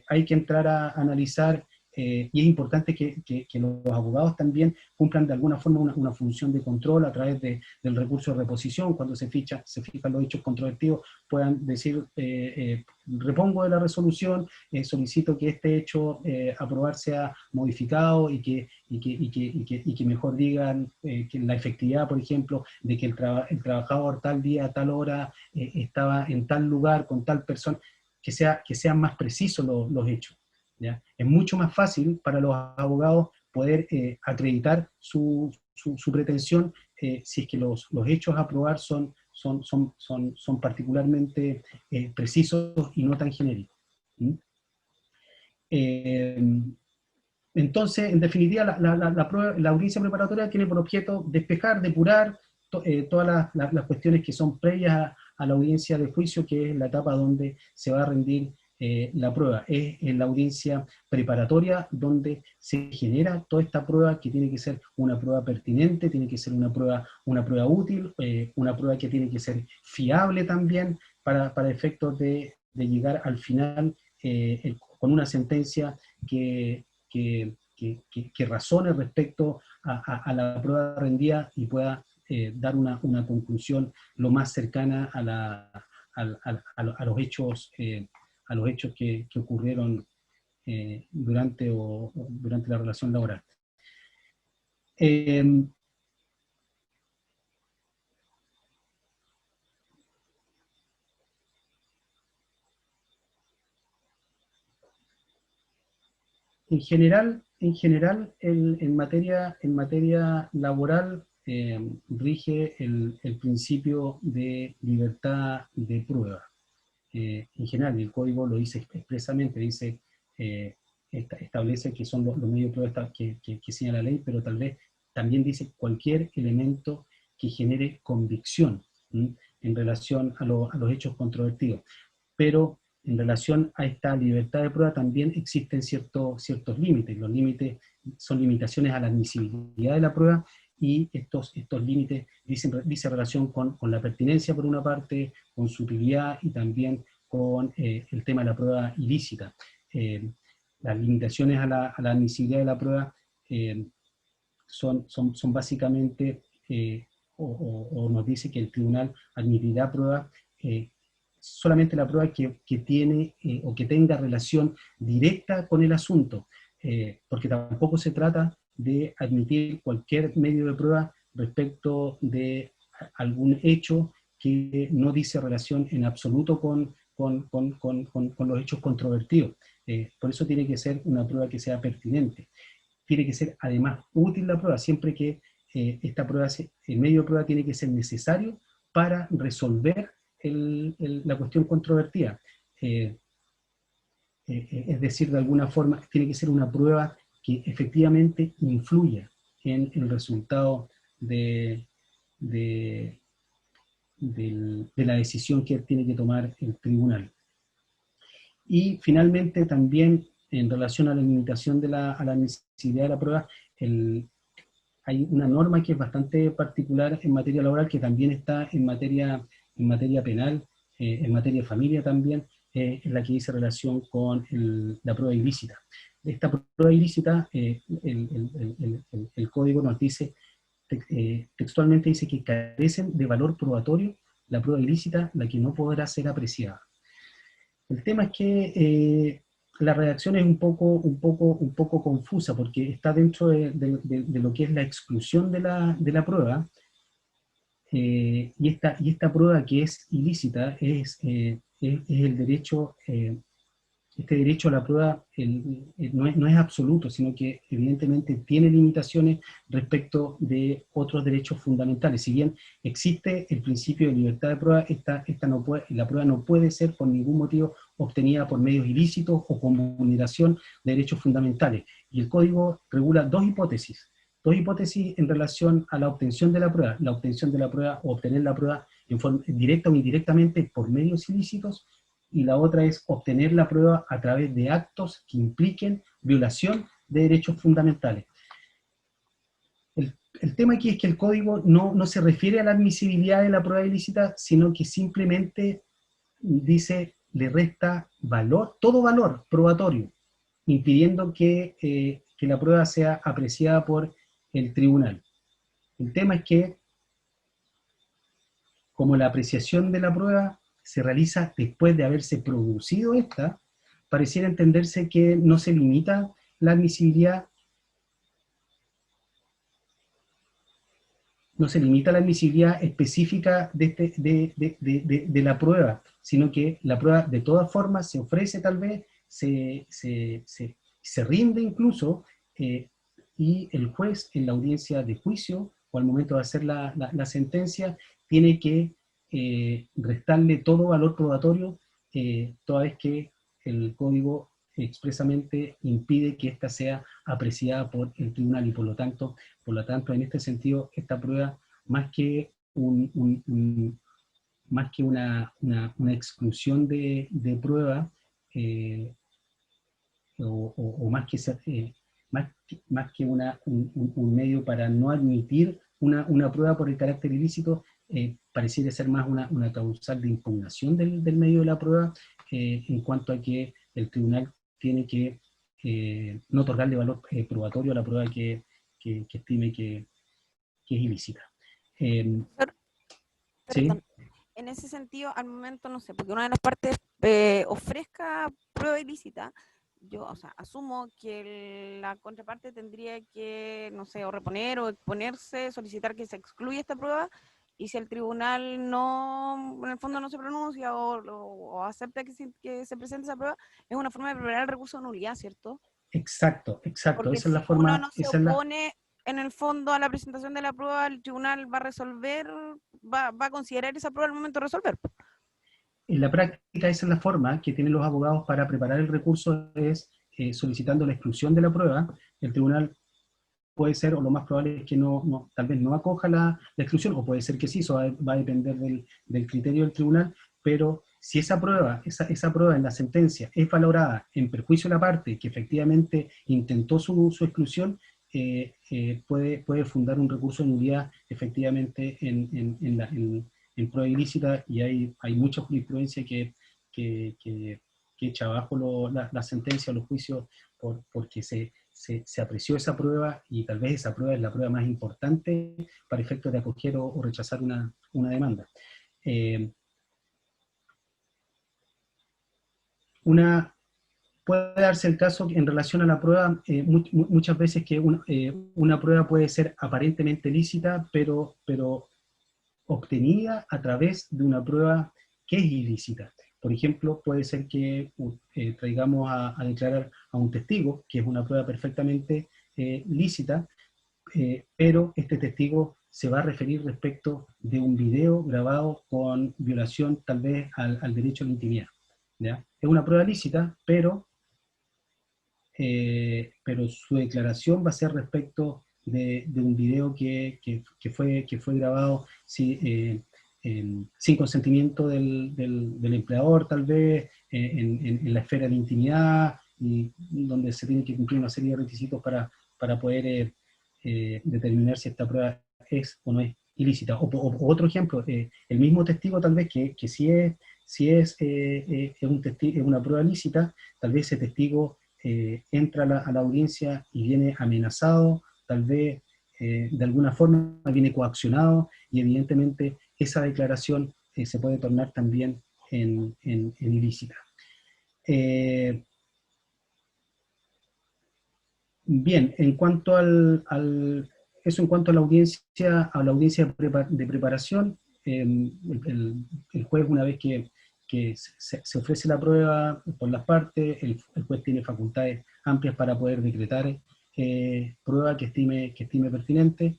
hay que entrar a analizar y es importante que los abogados también cumplan de alguna forma una función de control a través del recurso de reposición. Cuando se fijan los hechos controvertidos, puedan decir, repongo de la resolución, solicito que este hecho a probar sea modificado y que mejor digan que la efectividad, por ejemplo, de que el trabajador tal día, tal hora, estaba en tal lugar, con tal persona, que sean más precisos los hechos. ¿Ya? Es mucho más fácil para los abogados poder acreditar su pretensión si es que los hechos a probar son particularmente precisos y no tan genéricos. ¿Mm? Entonces, en definitiva, la audiencia preparatoria tiene por objeto despejar, depurar todas las cuestiones que son previas a la audiencia de juicio, que es la etapa donde se va a rendir la prueba. Es en la audiencia preparatoria donde se genera toda esta prueba, que tiene que ser una prueba pertinente, tiene que ser una prueba útil, una prueba que tiene que ser fiable también para efectos de llegar al final con una sentencia que razone respecto a la prueba rendida y pueda dar una conclusión lo más cercana a los hechos que ocurrieron durante la relación laboral. En general, en materia laboral rige el principio de libertad de prueba. En general, el código lo dice expresamente, dice, establece que son los medios de prueba que señala la ley, pero tal vez también dice cualquier elemento que genere convicción en relación a los hechos controvertidos. Pero en relación a esta libertad de prueba también existen ciertos límites. Los límites son limitaciones a la admisibilidad de la prueba, y estos límites dicen relación con la pertinencia por una parte, con su utilidad y también con el tema de la prueba ilícita. Las limitaciones a la admisibilidad de la prueba son básicamente, o nos dice que el tribunal admitirá prueba, solamente la prueba que tiene o que tenga relación directa con el asunto, porque tampoco se trata de admitir cualquier medio de prueba respecto de algún hecho que no dice relación en absoluto con los hechos controvertidos. Por eso tiene que ser una prueba que sea pertinente. Tiene que ser además útil la prueba, siempre que esta prueba, el medio de prueba tiene que ser necesario para resolver la cuestión controvertida. Es decir, de alguna forma, tiene que ser una prueba que efectivamente influya en el resultado de la decisión que tiene que tomar el tribunal. Y finalmente también, en relación a la limitación a la admisibilidad de la prueba, hay una norma que es bastante particular en materia laboral, que también está en materia penal, en materia de familia también, es la que dice relación con la prueba ilícita. Esta prueba ilícita, el código nos dice, textualmente dice que carecen de valor probatorio la prueba ilícita, la que no podrá ser apreciada. El tema es que la redacción es un poco confusa, porque está dentro de lo que es la exclusión de la prueba, y esta prueba que es ilícita es el derecho, este derecho a la prueba no es absoluto, sino que evidentemente tiene limitaciones respecto de otros derechos fundamentales. Si bien existe el principio de libertad de prueba, la prueba no puede ser por ningún motivo obtenida por medios ilícitos o con vulneración de derechos fundamentales. Y el Código regula dos hipótesis en relación a la obtención de la prueba. La obtención de la prueba o obtener la prueba en forma directa o indirectamente por medios ilícitos, y la otra es obtener la prueba a través de actos que impliquen violación de derechos fundamentales. El tema aquí es que el código no se refiere a la admisibilidad de la prueba ilícita, sino que simplemente dice, le resta valor, todo valor probatorio impidiendo que la prueba sea apreciada por el tribunal. El tema es que, como la apreciación de la prueba se realiza después de haberse producido esta, pareciera entenderse que no se limita la admisibilidad, específica de la prueba, sino que la prueba de todas formas se ofrece tal vez, se rinde incluso, y el juez en la audiencia de juicio o al momento de hacer la sentencia tiene que restarle todo valor probatorio, toda vez que el código expresamente impide que ésta sea apreciada por el tribunal, y por lo tanto, en este sentido, esta prueba, más que una exclusión de prueba, o más que un medio para no admitir una prueba por el carácter ilícito, pareciera ser más una causal de impugnación del medio de la prueba, en cuanto a que el tribunal tiene que no otorgarle valor probatorio a la prueba que estime que es ilícita. ¿Sí? Perdón, en ese sentido, al momento, no sé, porque una de las partes ofrezca prueba ilícita, yo, o sea, asumo que la contraparte tendría que, no sé, o reponer o exponerse, solicitar que se excluya esta prueba, y si el tribunal no, en el fondo no se pronuncia o acepta que se presente esa prueba, es una forma de preparar el recurso de nulidad, ¿cierto? Exacto. Porque Esa es la si forma. uno no se opone en el fondo a la presentación de la prueba, el tribunal va a resolver, va a considerar esa prueba al momento de resolver. En la práctica, esa es la forma que tienen los abogados para preparar el recurso, es solicitando la exclusión de la prueba. El tribunal puede ser, o lo más probable es que tal vez no acoja la exclusión, o puede ser que sí, eso va a depender del criterio del tribunal, pero si esa prueba en la sentencia es valorada en perjuicio de la parte que efectivamente intentó su exclusión, puede fundar un recurso de nulidad efectivamente en prueba ilícita, y hay mucha jurisprudencia que echa abajo la sentencia o los juicios porque se apreció esa prueba, y tal vez esa prueba es la prueba más importante para efectos de acoger o rechazar una demanda. Puede darse el caso en relación a la prueba, muchas veces que una prueba puede ser aparentemente lícita, pero obtenida a través de una prueba que es ilícita. Por ejemplo, puede ser que traigamos a declarar a un testigo, que es una prueba perfectamente lícita, pero este testigo se va a referir respecto de un video grabado con violación tal vez al derecho a la intimidad, ¿ya? Es una prueba lícita, pero su declaración va a ser respecto de un video que fue grabado sin consentimiento del empleador, tal vez, en la esfera de intimidad, y donde se tiene que cumplir una serie de requisitos para poder determinar si esta prueba es o no es ilícita. O otro ejemplo, el mismo testigo tal vez que si es una prueba lícita, tal vez ese testigo entra a la audiencia y viene amenazado, tal vez de alguna forma viene coaccionado, y evidentemente esa declaración se puede tornar también en ilícita. Bien, en cuanto eso en cuanto a la audiencia de preparación, el juez, una vez que se ofrece la prueba por las partes, el juez tiene facultades amplias para poder decretar prueba que estime pertinente,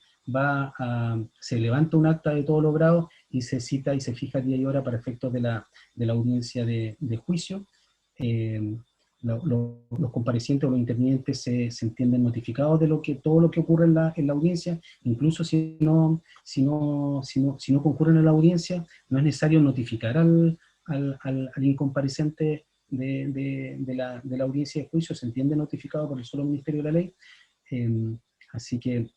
se levanta un acta de todo logrado y se cita y se fija día y hora para efectos de la audiencia de juicio. Los comparecientes o los intervinientes se entienden notificados de todo lo que ocurre en la audiencia. Incluso si no concurren a la audiencia, no es necesario notificar al incomparecente de la audiencia de juicio, se entiende notificado por el solo Ministerio de la Ley. Así que,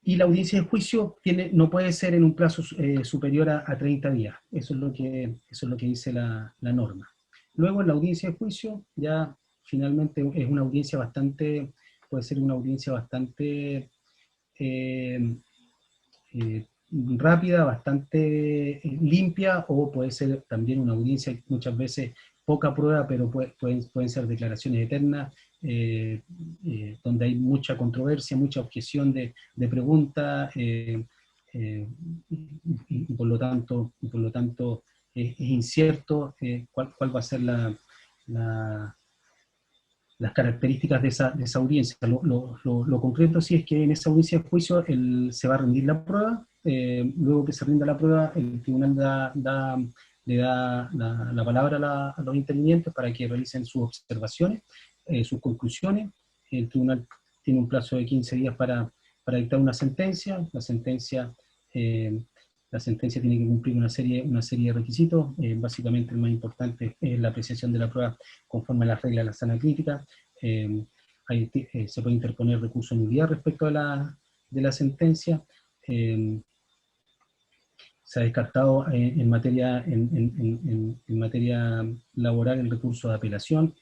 y la audiencia de juicio no puede ser en un plazo superior a 30 días. Eso es lo que dice la norma. Luego, en la audiencia de juicio, ya finalmente es una audiencia bastante, puede ser una audiencia bastante rápida, bastante limpia, o puede ser también una audiencia muchas veces poca prueba, pero pueden ser declaraciones eternas, donde hay mucha controversia, mucha objeción de preguntas, y por lo tanto es incierto cuál va a ser las características de esa audiencia. Lo concreto sí es que en esa audiencia de juicio se va a rendir la prueba, luego que se rinda la prueba, el tribunal le da la palabra a los intervinientes para que realicen sus observaciones, sus conclusiones. El tribunal tiene un plazo de 15 días para dictar una sentencia. La sentencia tiene que cumplir una serie de requisitos. Básicamente el más importante es la apreciación de la prueba conforme a las reglas de la sana crítica. Se puede interponer recurso de nulidad respecto de la sentencia. Se ha descartado en materia laboral el recurso de apelación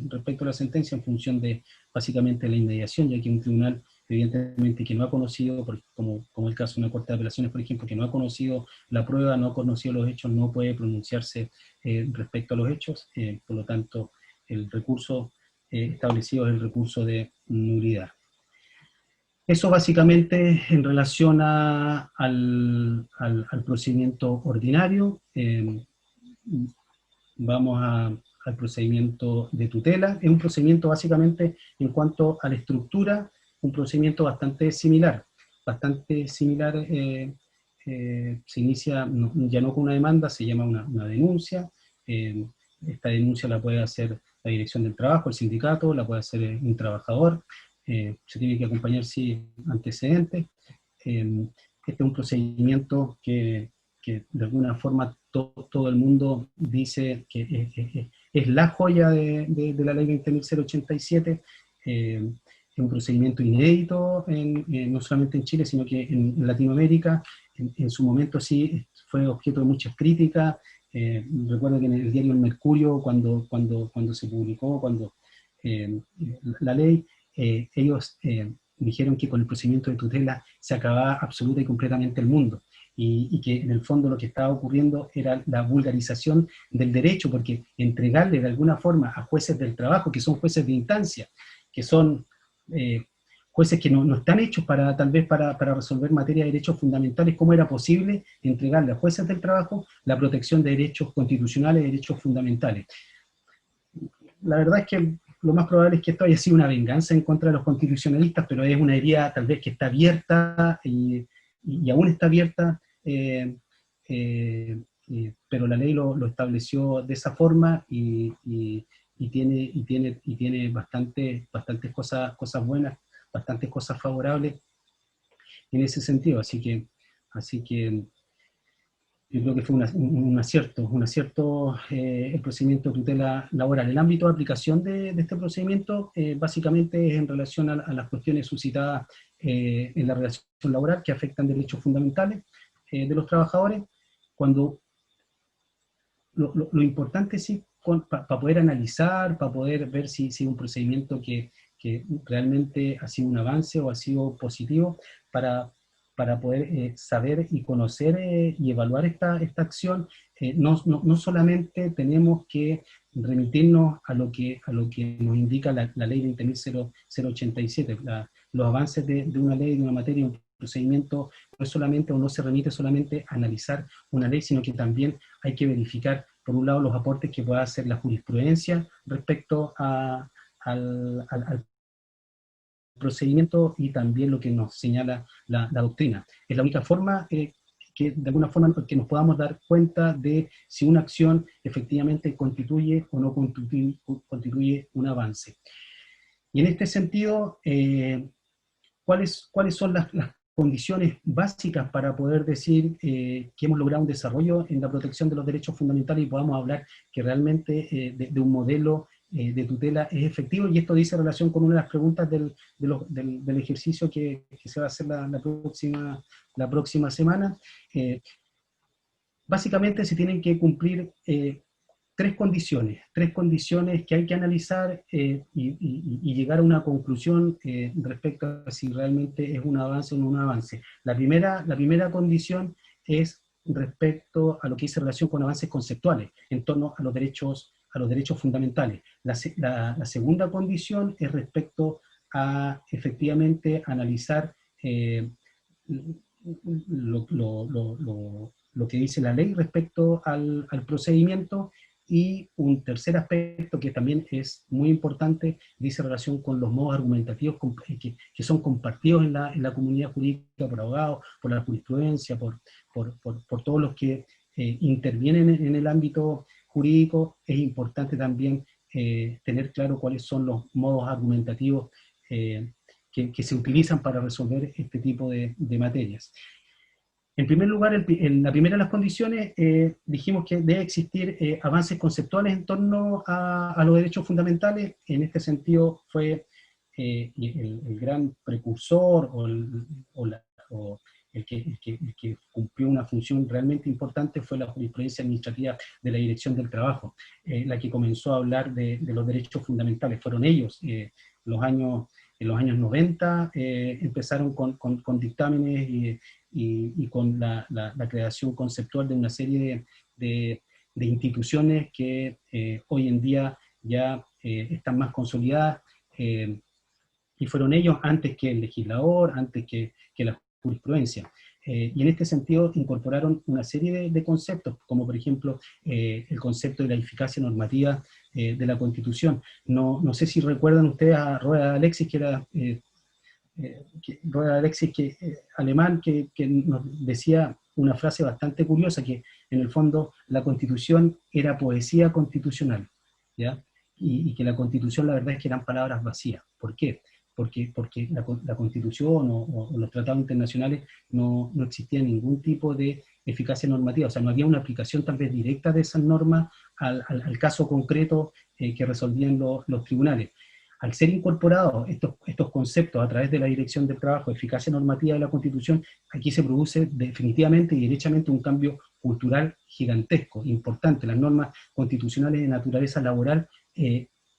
respecto a la sentencia, en función de básicamente la inmediación, ya que un tribunal evidentemente que no ha conocido, como el caso de una corte de apelaciones, por ejemplo, que no ha conocido la prueba, no ha conocido los hechos, no puede pronunciarse respecto a los hechos. Por lo tanto, el recurso establecido es el recurso de nulidad. Eso básicamente en relación al procedimiento ordinario. Vamos al procedimiento de tutela. Es un procedimiento básicamente, en cuanto a la estructura, un procedimiento bastante similar. Se inicia ya no con una demanda, se llama una denuncia. Esta denuncia la puede hacer la Dirección del Trabajo, el sindicato, la puede hacer un trabajador. Se tiene que acompañar, sí, antecedentes. Este es un procedimiento que de alguna forma todo el mundo dice que es la joya de la ley 20.087. Es un procedimiento inédito, no solamente en Chile, sino que en Latinoamérica. En su momento sí fue objeto de muchas críticas. Recuerdo que en el diario El Mercurio, cuando se publicó la ley, ellos dijeron que con el procedimiento de tutela se acababa absoluta y completamente el mundo, y que en el fondo lo que estaba ocurriendo era la vulgarización del derecho, porque entregarle de alguna forma a jueces del trabajo, que son jueces de instancia, que son jueces que no están hechos tal vez para resolver materia de derechos fundamentales, ¿cómo era posible entregarle a jueces del trabajo la protección de derechos constitucionales, de derechos fundamentales? La verdad es que lo más probable es que esto haya sido una venganza en contra de los constitucionalistas, pero es una herida tal vez que está abierta y aún está abierta, pero la ley lo estableció de esa forma, y tiene bastantes cosas buenas, bastantes cosas favorables en ese sentido. Así que yo creo que fue un acierto el procedimiento de tutela laboral. El ámbito de aplicación de este procedimiento básicamente es en relación a las cuestiones suscitadas en la relación laboral, que afectan derechos fundamentales de los trabajadores. Cuando lo importante sí, para poder analizar, para poder ver si es un procedimiento que realmente ha sido un avance o ha sido positivo, para poder saber y conocer y evaluar esta acción. No solamente tenemos que remitirnos a lo que nos indica la ley 20.087, los avances de una ley, de una materia, un procedimiento, no es solamente, o no se remite solamente a analizar una ley, sino que también hay que verificar, por un lado, los aportes que pueda hacer la jurisprudencia respecto al procedimiento, y también lo que nos señala la doctrina. Es la única forma que de alguna forma que nos podamos dar cuenta de si una acción efectivamente constituye o no constituye un avance. Y en este sentido, ¿cuáles son las condiciones básicas para poder decir que hemos logrado un desarrollo en la protección de los derechos fundamentales y podamos hablar que realmente de un modelo de tutela es efectivo? Y esto dice en relación con una de las preguntas del ejercicio que se va a hacer la próxima semana. Básicamente se tienen que cumplir tres condiciones que hay que analizar y llegar a una conclusión respecto a si realmente es un avance o no un avance. La primera condición es respecto a lo que dice relación con avances conceptuales en torno a los derechos fundamentales. La segunda condición es respecto a efectivamente analizar lo que dice la ley respecto al procedimiento, y un tercer aspecto que también es muy importante dice relación con los modos argumentativos que son compartidos en la comunidad jurídica por abogados, por la jurisprudencia, por todos los que intervienen en el ámbito jurídico. Es importante también tener claro cuáles son los modos argumentativos que se utilizan para resolver este tipo de materias. En primer lugar, en la primera de las condiciones, dijimos que debe existir avances conceptuales en torno a los derechos fundamentales. En este sentido fue el gran precursor o el que cumplió una función realmente importante fue la jurisprudencia administrativa de la Dirección del Trabajo, la que comenzó a hablar de los derechos fundamentales. Fueron ellos, en los años 90, empezaron con dictámenes y con la creación conceptual de una serie de instituciones que hoy en día ya están más consolidadas, y fueron ellos antes que el legislador, antes que la jurisprudencia. Y en este sentido incorporaron una serie de conceptos, como por ejemplo el concepto de la eficacia normativa de la Constitución. No sé si recuerdan ustedes a Roeda Alexis, que era alemán, que nos decía una frase bastante curiosa, que en el fondo la Constitución era poesía constitucional, ¿ya? Y que la Constitución, la verdad es que eran palabras vacías. ¿Por qué? Porque la Constitución o los tratados internacionales no existía ningún tipo de eficacia normativa, o sea, no había una aplicación tal vez directa de esas normas al caso concreto que resolvían los tribunales. Al ser incorporados estos conceptos a través de la Dirección del Trabajo, eficacia normativa de la Constitución, aquí se produce definitivamente y derechamente un cambio cultural gigantesco, importante. Las normas constitucionales de naturaleza laboral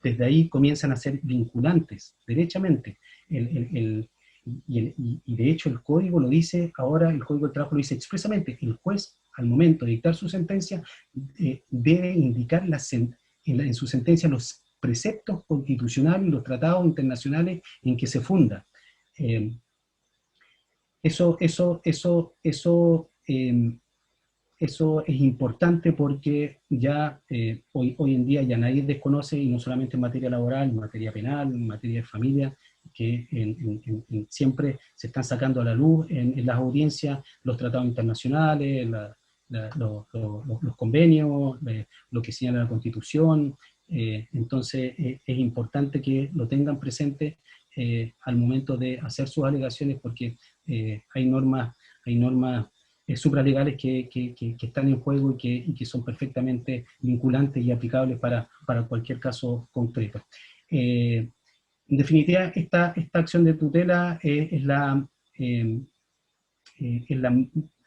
desde ahí comienzan a ser vinculantes, derechamente. Y de hecho el Código lo dice ahora, el Código del Trabajo lo dice expresamente: el juez, al momento de dictar su sentencia, debe indicar en su sentencia los preceptos constitucionales y los tratados internacionales en que se funda. Eso es importante porque ya hoy en día ya nadie desconoce, y no solamente en materia laboral, en materia penal, en materia de familia, que siempre se están sacando a la luz en las audiencias los tratados internacionales, los convenios, lo que señala la Constitución. Entonces es importante que lo tengan presente al momento de hacer sus alegaciones, porque hay normas supralegales que están en juego y que son perfectamente vinculantes y aplicables para cualquier caso concreto. En definitiva, esta acción de tutela es la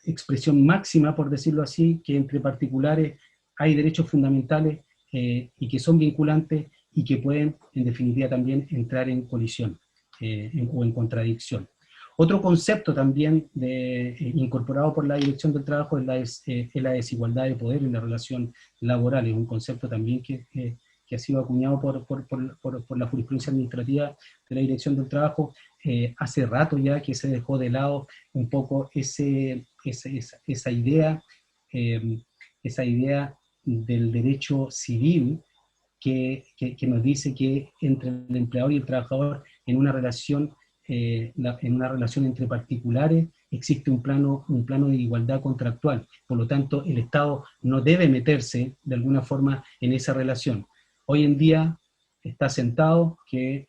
expresión máxima, por decirlo así, que entre particulares hay derechos fundamentales y que son vinculantes y que pueden, en definitiva, también entrar en colisión o en contradicción. Otro concepto también incorporado por la Dirección del Trabajo es la desigualdad de poder en la relación laboral. Es un concepto también que ha sido acuñado por la jurisprudencia administrativa de la Dirección del Trabajo. Hace rato ya que se dejó de lado un poco esa idea del derecho civil que nos dice que entre el empleador y el trabajador en una relación entre particulares existe un plano de igualdad contractual. Por lo tanto, el Estado no debe meterse de alguna forma en esa relación. Hoy en día está sentado que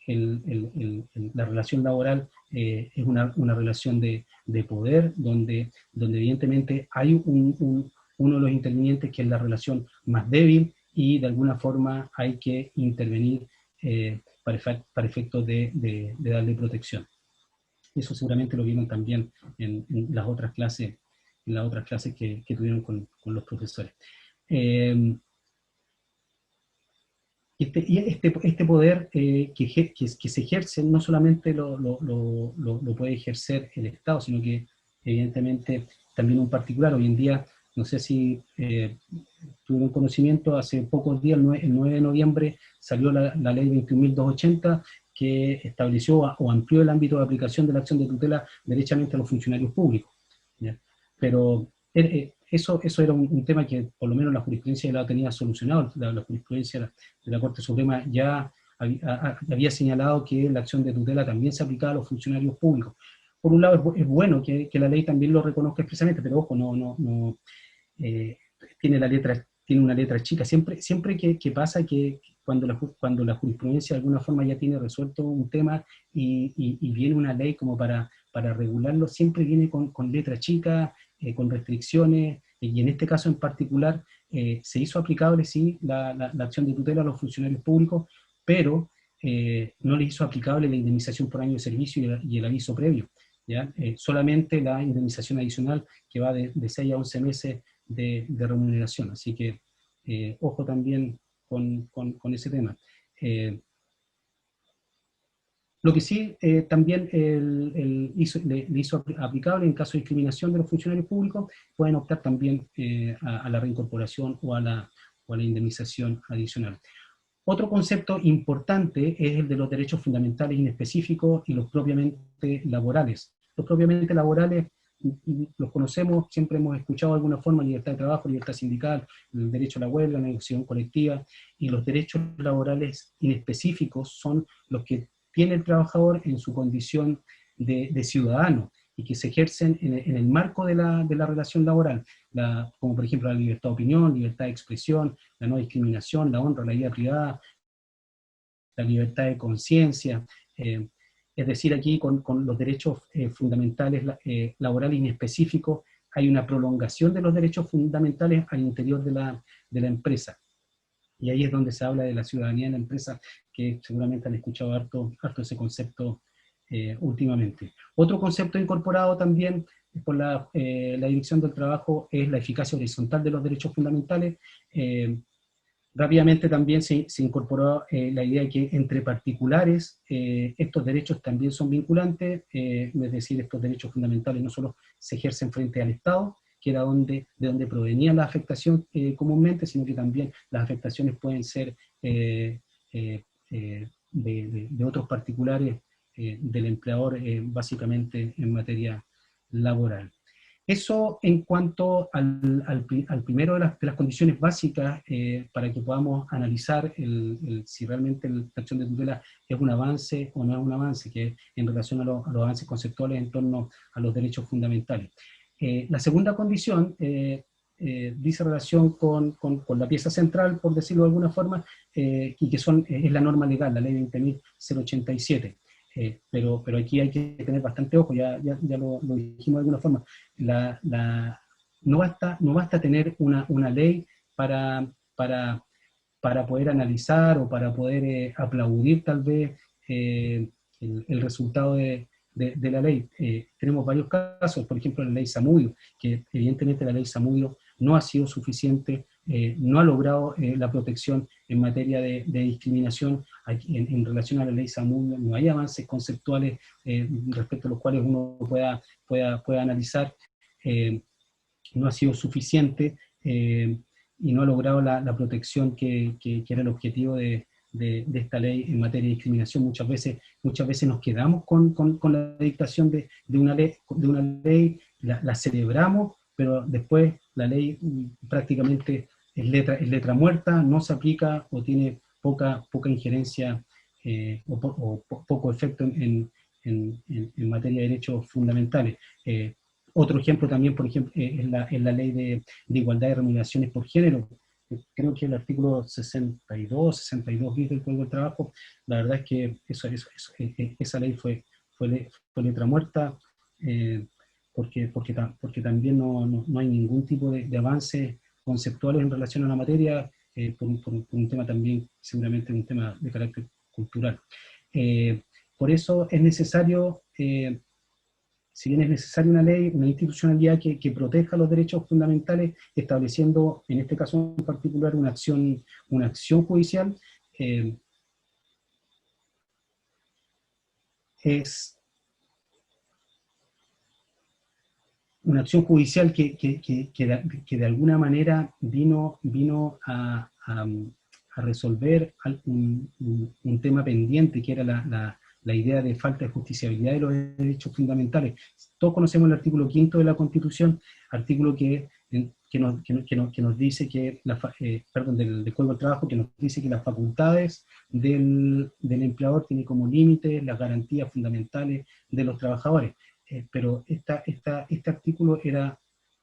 la relación laboral es una relación de poder, donde evidentemente hay uno de los intervinientes que es la relación más débil, y de alguna forma hay que intervenir para efectos de darle protección. Eso seguramente lo vieron también en las otras clases, que tuvieron con los profesores. Este poder que se ejerce no solamente lo puede ejercer el Estado, sino que evidentemente también un particular. Hoy en día, no sé si tuvieron conocimiento, hace pocos días, el 9 de noviembre, salió la ley 21.280 que estableció o amplió el ámbito de aplicación de la acción de tutela derechamente a los funcionarios públicos, ¿ya? Pero eso era un tema que por lo menos la jurisprudencia ya lo tenía solucionado. La jurisprudencia de la Corte Suprema ya había señalado que la acción de tutela también se aplicaba a los funcionarios públicos. Por un lado es bueno que la ley también lo reconozca expresamente, pero ojo, tiene una letra chica. Siempre que pasa que cuando la jurisprudencia de alguna forma ya tiene resuelto un tema y viene una ley como para regularlo, siempre viene con letra chica, con restricciones, y en este caso en particular se hizo aplicable, sí, la acción de tutela a los funcionarios públicos, pero no le hizo aplicable la indemnización por año de servicio y el aviso previo, ¿ya? Solamente la indemnización adicional que va de 6 a 11 meses de remuneración. Así que ojo también con ese tema. Lo que sí también le hizo aplicable en caso de discriminación de los funcionarios públicos, pueden optar también a la reincorporación o a la indemnización adicional. Otro concepto importante es el de los derechos fundamentales inespecíficos y los propiamente laborales. Los propiamente laborales los conocemos, siempre hemos escuchado de alguna forma: libertad de trabajo, libertad sindical, el derecho a la huelga, la negociación colectiva, y los derechos laborales inespecíficos son los que tiene el trabajador en su condición de ciudadano y que se ejercen en el marco de la relación laboral, como por ejemplo la libertad de opinión, libertad de expresión, la no discriminación, la honra, la vida privada, la libertad de conciencia. Es decir, aquí con los derechos fundamentales laborales inespecíficos hay una prolongación de los derechos fundamentales al interior de la empresa. Y ahí es donde se habla de la ciudadanía en la empresa, que seguramente han escuchado harto ese concepto últimamente. Otro concepto incorporado también por la Dirección del Trabajo es la eficacia horizontal de los derechos fundamentales. Rápidamente también se incorporó la idea de que entre particulares estos derechos también son vinculantes, es decir, estos derechos fundamentales no solo se ejercen frente al Estado, que era de donde provenía la afectación comúnmente, sino que también las afectaciones pueden ser de otros particulares del empleador, básicamente en materia laboral. Eso en cuanto al primero de las condiciones básicas para que podamos analizar si realmente la acción de tutela es un avance o no es un avance, que en relación a los avances conceptuales en torno a los derechos fundamentales. La segunda condición dice relación con la pieza central, por decirlo de alguna forma, y que es la norma legal, la ley 20.087. Pero aquí hay que tener bastante ojo, ya lo dijimos de alguna forma. No basta tener una ley para poder analizar o para poder aplaudir tal vez el resultado de la ley. Tenemos varios casos, por ejemplo la ley Zamudio, que evidentemente la ley Zamudio no ha sido suficiente, no ha logrado la protección en materia de discriminación. En relación a la ley Zamudio no hay avances conceptuales respecto a los cuales uno pueda analizar. No ha sido suficiente y no ha logrado la protección que era el objetivo de esta ley en materia de discriminación. Muchas veces nos quedamos con la dictación de una ley, la celebramos, pero después la ley prácticamente es letra muerta, no se aplica o tiene poca injerencia o poco efecto en materia de derechos fundamentales. Otro ejemplo también, por ejemplo, es la ley de igualdad de remuneraciones por género. Creo que el artículo 62 bis del Código del Trabajo, la verdad es que esa ley fue letra muerta, porque también no hay ningún tipo de avances conceptuales en relación a la materia, por un tema también, seguramente un tema de carácter cultural. Por eso es necesario, si bien es necesaria una ley, una institucionalidad que proteja los derechos fundamentales, estableciendo, en este caso en particular, una acción judicial, es una acción judicial que de alguna manera vino a resolver un tema pendiente, que era la idea de falta de justiciabilidad de los derechos fundamentales. Todos conocemos el artículo 5º de la Constitución, artículo que nos dice que, del Código del Trabajo, que nos dice que las facultades del empleador tienen como límite las garantías fundamentales de los trabajadores. Pero este artículo era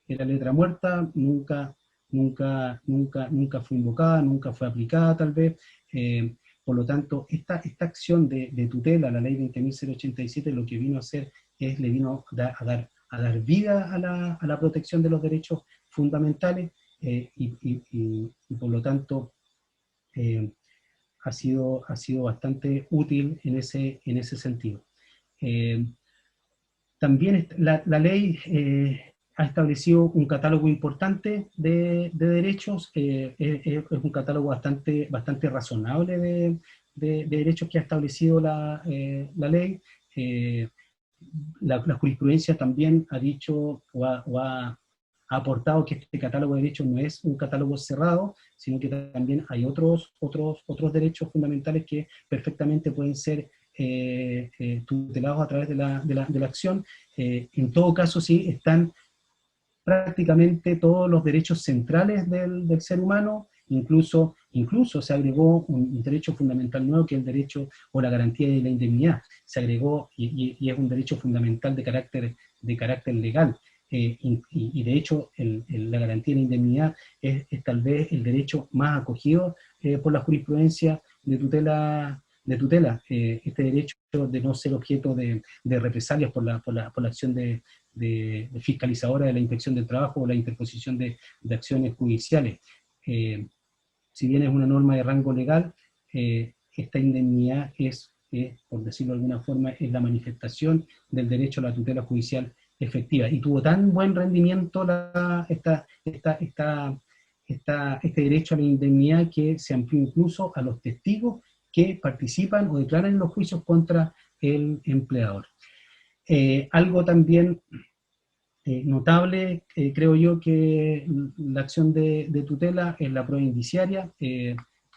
letra muerta, nunca fue invocada, nunca fue aplicada tal vez. Por lo tanto, esta acción de tutela, la ley 20.087, lo que vino a hacer es, le vino a dar vida a la protección de los derechos fundamentales, y por lo tanto ha sido bastante útil en ese sentido. También la ley ha establecido un catálogo importante de derechos, es un catálogo bastante razonable de derechos que ha establecido la ley. La jurisprudencia también ha dicho o ha aportado que este catálogo de derechos no es un catálogo cerrado, sino que también hay otros derechos fundamentales que perfectamente pueden ser tutelados a través de la acción. En todo caso, sí, están prácticamente todos los derechos centrales del ser humano, incluso se agregó un derecho fundamental nuevo, que es el derecho o la garantía de la indemnidad. Se agregó, y es un derecho fundamental de carácter legal. Y de hecho la garantía de la indemnidad es tal vez el derecho más acogido por la jurisprudencia de tutela. Este derecho de no ser objeto de represalias por la acción de fiscalizadora de la Inspección del Trabajo o la interposición de acciones judiciales. Si bien es una norma de rango legal, esta indemnidad es, por decirlo de alguna forma, es la manifestación del derecho a la tutela judicial efectiva. Y tuvo tan buen rendimiento este derecho a la indemnidad, que se amplió incluso a los testigos que participan o declaran en los juicios contra el empleador. Algo también notable, creo yo, que la acción de tutela es la prueba indiciaria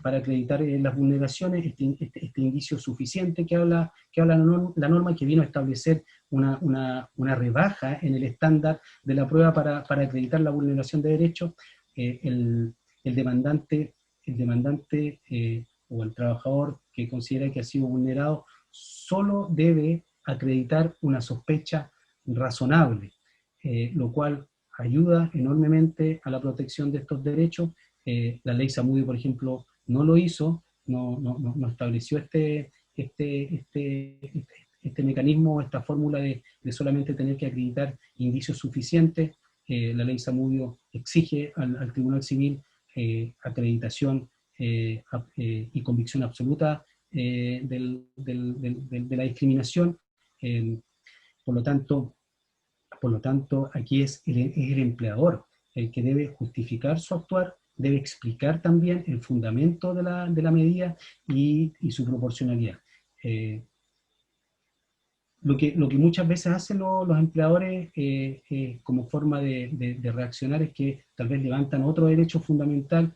para acreditar las vulneraciones, este indicio suficiente que habla la norma, que vino a establecer una rebaja en el estándar de la prueba para acreditar la vulneración de derechos. El demandante o el trabajador que considera que ha sido vulnerado solo debe acreditar una sospecha razonable, lo cual ayuda enormemente a la protección de estos derechos. La ley Zamudio, por ejemplo, no lo hizo, no estableció este mecanismo, esta fórmula de solamente tener que acreditar indicios suficientes. La ley Zamudio exige al Tribunal Civil acreditación y convicción absoluta de la discriminación. Por lo tanto, aquí es el empleador el que debe justificar su actuar, debe explicar también el fundamento de la medida y su proporcionalidad. Lo que muchas veces hacen los empleadores como forma de reaccionar es que tal vez levantan otro derecho fundamental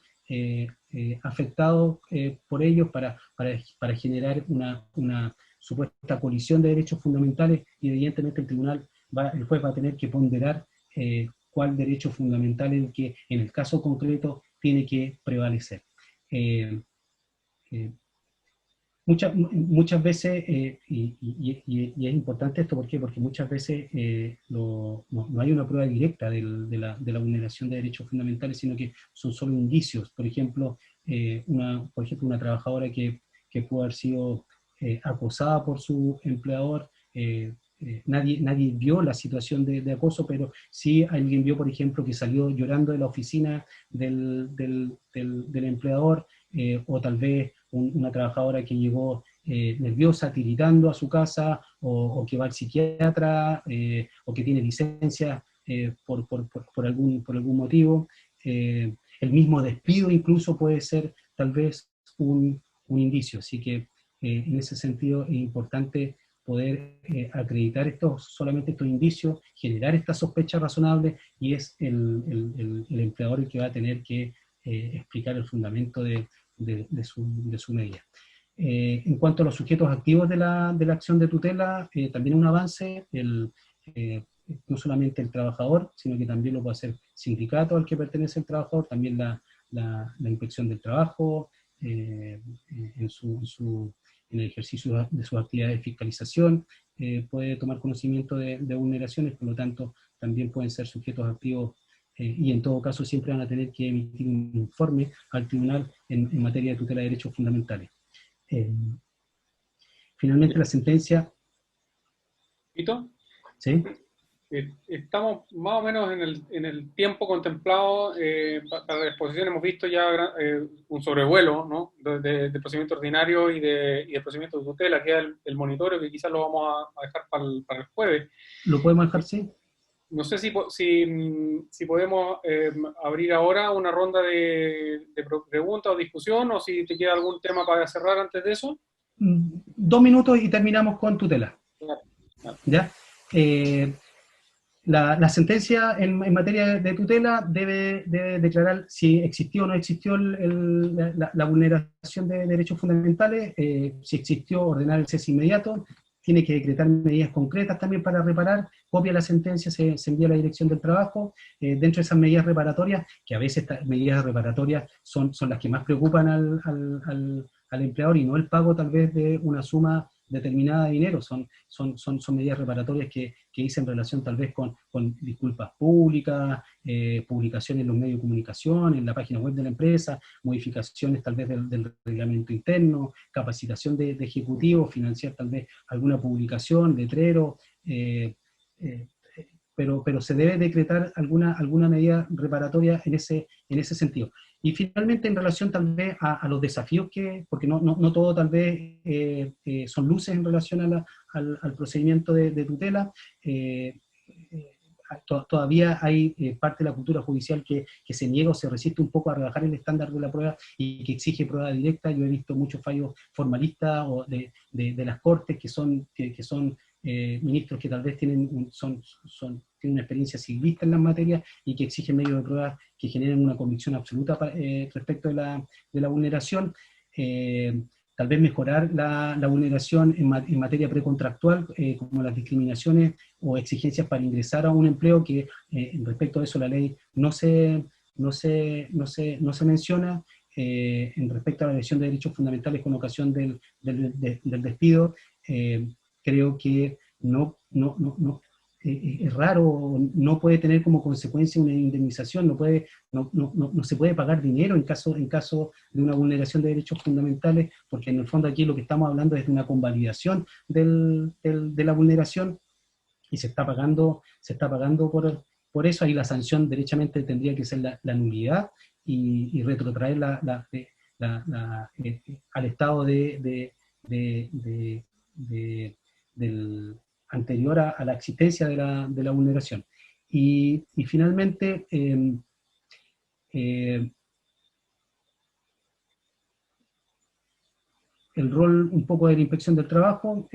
afectado por ellos para generar una supuesta colisión de derechos fundamentales, y evidentemente el juez va a tener que ponderar cuál derecho fundamental es el que en el caso concreto tiene que prevalecer. Muchas veces, y es importante esto, ¿por qué? Porque muchas veces no hay una prueba directa de la vulneración de derechos fundamentales, sino que son solo indicios. Por ejemplo, una trabajadora que pudo haber sido acosada por su empleador, nadie vio la situación de acoso, pero sí alguien vio, por ejemplo, que salió llorando de la oficina del empleador, o tal vez una trabajadora que llegó nerviosa, tiritando a su casa, o que va al psiquiatra, o que tiene licencia por algún motivo. El mismo despido incluso puede ser tal vez un un indicio. Así que en ese sentido es importante poder acreditar solamente estos indicios, generar esta sospecha razonable, y es el empleador el que va a tener que explicar el fundamento de su medida. En cuanto a los sujetos activos de la acción de tutela, también un avance, no solamente el trabajador, sino que también lo puede hacer el sindicato al que pertenece el trabajador, también la inspección del trabajo, en el ejercicio de sus actividades de fiscalización, puede tomar conocimiento de vulneraciones, por lo tanto también pueden ser sujetos activos, y en todo caso siempre van a tener que emitir un informe al tribunal en materia de tutela de derechos fundamentales. Finalmente la sentencia... ¿Pito? ¿Sí? Estamos más o menos en el tiempo contemplado para la exposición. Hemos visto ya un sobrevuelo, ¿no? de procedimiento ordinario y de procedimiento de tutela. Queda el monitoreo, que quizás lo vamos a dejar para el jueves. ¿Lo podemos dejar, sí? No sé si podemos abrir ahora una ronda de preguntas o discusión, o si te queda algún tema para cerrar antes de eso. 2 minutos y terminamos con tutela. Claro, claro. ¿Ya? La sentencia en materia de tutela debe declarar si existió o no existió la vulneración de derechos fundamentales, si existió, ordenar el cese inmediato, tiene que decretar medidas concretas también para reparar, copia la sentencia, se envía a la Dirección del Trabajo, dentro de esas medidas reparatorias, que a veces estas medidas reparatorias son las que más preocupan al empleador, y no el pago tal vez de una suma determinada de dinero, son medidas reparatorias que dicen relación tal vez con disculpas públicas, publicaciones en los medios de comunicación, en la página web de la empresa, modificaciones tal vez del reglamento interno, capacitación de ejecutivos, financiar tal vez alguna publicación, letrero, pero se debe decretar alguna medida reparatoria en ese sentido. Y finalmente, en relación tal vez a los desafíos porque no todo tal vez son luces en relación al procedimiento de tutela, todavía hay parte de la cultura judicial que se niega o se resiste un poco a rebajar el estándar de la prueba y que exige prueba directa. Yo he visto muchos fallos formalistas o de las cortes que son ministros que tal vez tienen una experiencia civilista en las materias y que exigen medios de prueba que generen una convicción absoluta respecto de la vulneración. Tal vez mejorar la vulneración en materia precontractual, como las discriminaciones o exigencias para ingresar a un empleo, que respecto a eso la ley no se menciona. En respecto a la lesión de derechos fundamentales con ocasión del despido, creo que es raro, no puede tener como consecuencia una indemnización, no se puede pagar dinero en caso de una vulneración de derechos fundamentales, porque en el fondo aquí lo que estamos hablando es de una convalidación de la vulneración, y se está pagando por eso. Ahí la sanción derechamente tendría que ser la nulidad y retrotraer al estado del anterior a la existencia de la vulneración. Y finalmente, el rol un poco de la inspección del trabajo,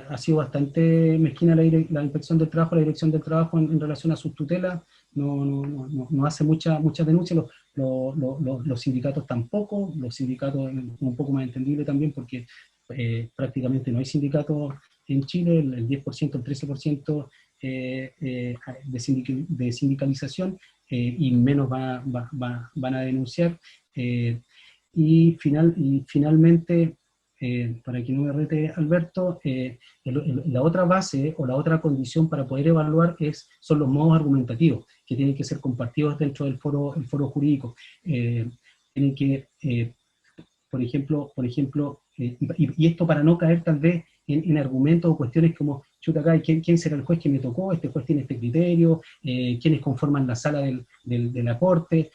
ha sido bastante mezquina la inspección del trabajo, la dirección del trabajo en relación a sus tutelas, no hace muchas denuncias, los sindicatos tampoco, los sindicatos un poco más entendible también porque prácticamente no hay sindicatos en Chile, el 10%, el 13% de sindicalización, y menos van a denunciar. Y finalmente, para que no me rete Alberto, la otra base o la otra condición para poder evaluar son los modos argumentativos, que tienen que ser compartidos dentro del foro jurídico. Tienen que, por ejemplo, y esto para no caer tal vez en argumentos o cuestiones como, chuta acá, ¿quién será el juez que me tocó? Este juez tiene este criterio, ¿quiénes conforman la sala de la corte?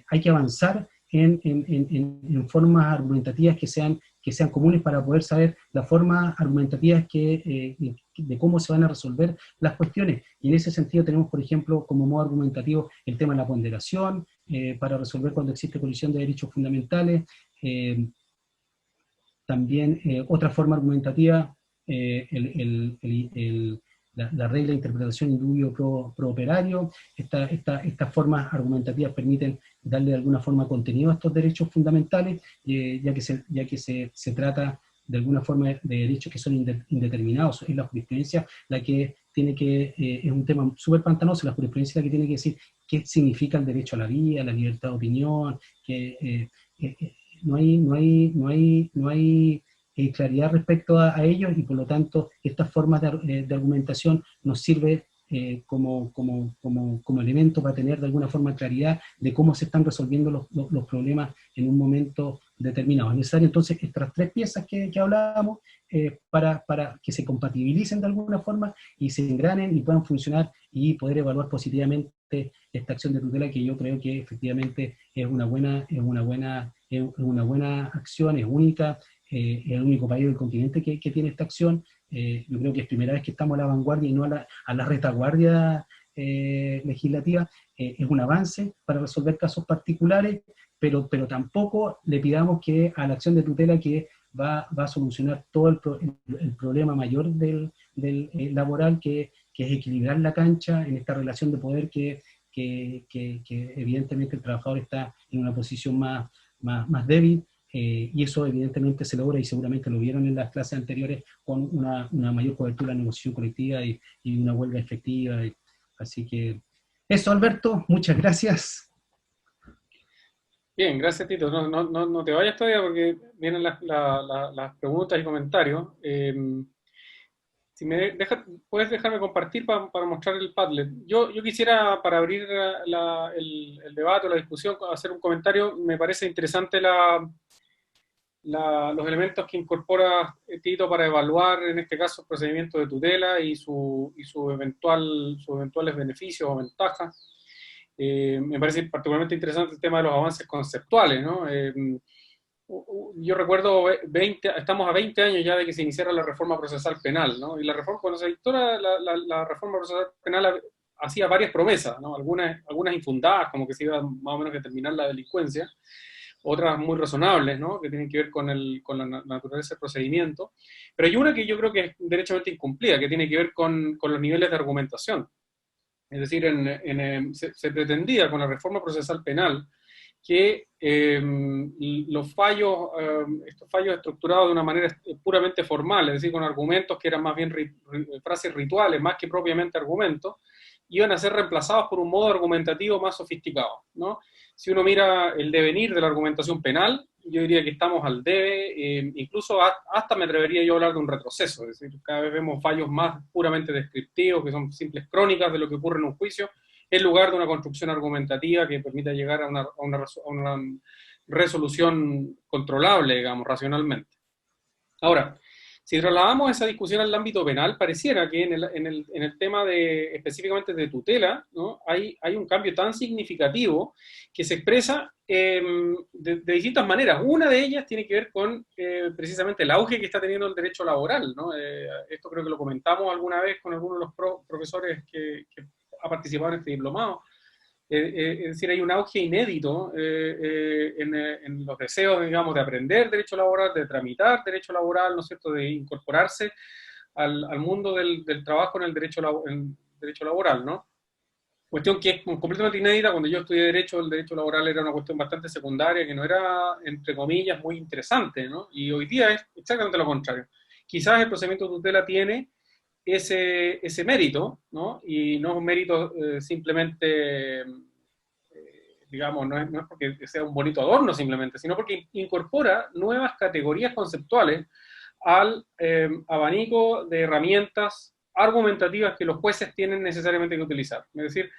Hay que avanzar en formas argumentativas que sean comunes para poder saber las formas argumentativas de cómo se van a resolver las cuestiones. Y en ese sentido tenemos, por ejemplo, como modo argumentativo el tema de la ponderación, para resolver cuando existe colisión de derechos fundamentales, también otra forma argumentativa, la regla de interpretación in dubio pro operario. Estas formas argumentativas permiten darle de alguna forma contenido a estos derechos fundamentales, ya que se trata de alguna forma de derechos que son indeterminados. Es la jurisprudencia la que tiene que, es un tema súper pantanoso, la jurisprudencia la que tiene que decir qué significa el derecho a la vida, la libertad de opinión, que no hay claridad respecto a ellos, y por lo tanto estas formas de argumentación nos sirve como elemento para tener de alguna forma claridad de cómo se están resolviendo los problemas en un momento determinado. Es necesario entonces estas tres piezas que hablábamos para que se compatibilicen de alguna forma y se engranen y puedan funcionar y poder evaluar positivamente esta acción de tutela, que yo creo que efectivamente es una buena acción, es única, es el único país del continente que tiene esta acción. Yo creo que es primera vez que estamos a la vanguardia y no a la retaguardia legislativa. Es un avance para resolver casos particulares, pero tampoco le pidamos que a la acción de tutela que va a solucionar todo el problema mayor del laboral, que es equilibrar la cancha en esta relación de poder que evidentemente el trabajador está en una posición más débil. Y eso evidentemente se logra, y seguramente lo vieron en las clases anteriores, con una mayor cobertura de la negociación colectiva y una huelga efectiva. Así que eso, Alberto, muchas gracias. Bien, gracias, Tito. No te vayas todavía porque vienen las preguntas y comentarios. Si puedes dejarme compartir para mostrar el Padlet. Yo quisiera, para abrir el debate o la discusión, hacer un comentario. Me parece interesante los elementos que incorpora Tito para evaluar, en este caso, el procedimiento de tutela y sus eventuales beneficios o ventajas. Me parece particularmente interesante el tema de los avances conceptuales, ¿no? Yo recuerdo, estamos a 20 años ya de que se iniciara la reforma procesal penal, ¿no? Y cuando se dictó la reforma procesal penal hacía varias promesas, ¿no? Algunas infundadas, como que se iba más o menos a terminar la delincuencia, otras muy razonables, ¿no? Que tienen que ver con la naturaleza del procedimiento, pero hay una que yo creo que es derechamente incumplida, que tiene que ver con los niveles de argumentación. Es decir, se pretendía con la reforma procesal penal que estos fallos estructurados de una manera puramente formal, es decir, con argumentos que eran más bien frases rituales, más que propiamente argumentos, iban a ser reemplazados por un modo argumentativo más sofisticado, ¿no? Si uno mira el devenir de la argumentación penal, yo diría que estamos al debe, incluso hasta me atrevería yo a hablar de un retroceso, es decir, cada vez vemos fallos más puramente descriptivos, que son simples crónicas de lo que ocurre en un juicio, en lugar de una construcción argumentativa que permita llegar a una resolución controlable, digamos, racionalmente. Ahora, si trasladamos esa discusión al ámbito penal, pareciera que en el tema específicamente de tutela, ¿no? hay un cambio tan significativo que se expresa de distintas maneras. Una de ellas tiene que ver con precisamente el auge que está teniendo el derecho laboral, ¿no? Esto creo que lo comentamos alguna vez con algunos de los profesores que ha participado en este diplomado. Es decir, hay un auge inédito en los deseos, digamos, de aprender derecho laboral, de tramitar derecho laboral, ¿no es cierto?, de incorporarse al mundo del trabajo en el derecho laboral, ¿no? Cuestión que es completamente inédita. Cuando yo estudié Derecho, el derecho laboral era una cuestión bastante secundaria, que no era, entre comillas, muy interesante, ¿no? Y hoy día es exactamente lo contrario. Quizás el procedimiento de tutela tiene ese mérito, ¿no? Y no es un mérito simplemente, digamos, no es porque sea un bonito adorno simplemente, sino porque incorpora nuevas categorías conceptuales al abanico de herramientas argumentativas que los jueces tienen necesariamente que utilizar. Es decir,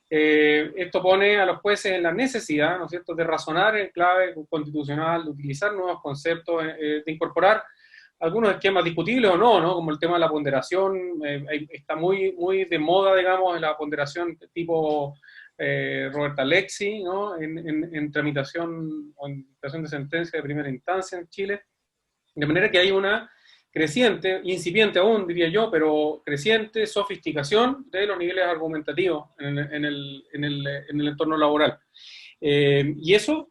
esto pone a los jueces en la necesidad, ¿no es cierto?, de razonar en clave constitucional, de utilizar nuevos conceptos, de incorporar algunos esquemas discutibles o no, ¿no? Como el tema de la ponderación, está muy de moda, digamos, la ponderación tipo Roberta Lexi, ¿no? En tramitación o en dictación de sentencia de primera instancia en Chile. De manera que hay una creciente, incipiente aún, diría yo, pero creciente sofisticación de los niveles argumentativos en el entorno laboral. Y eso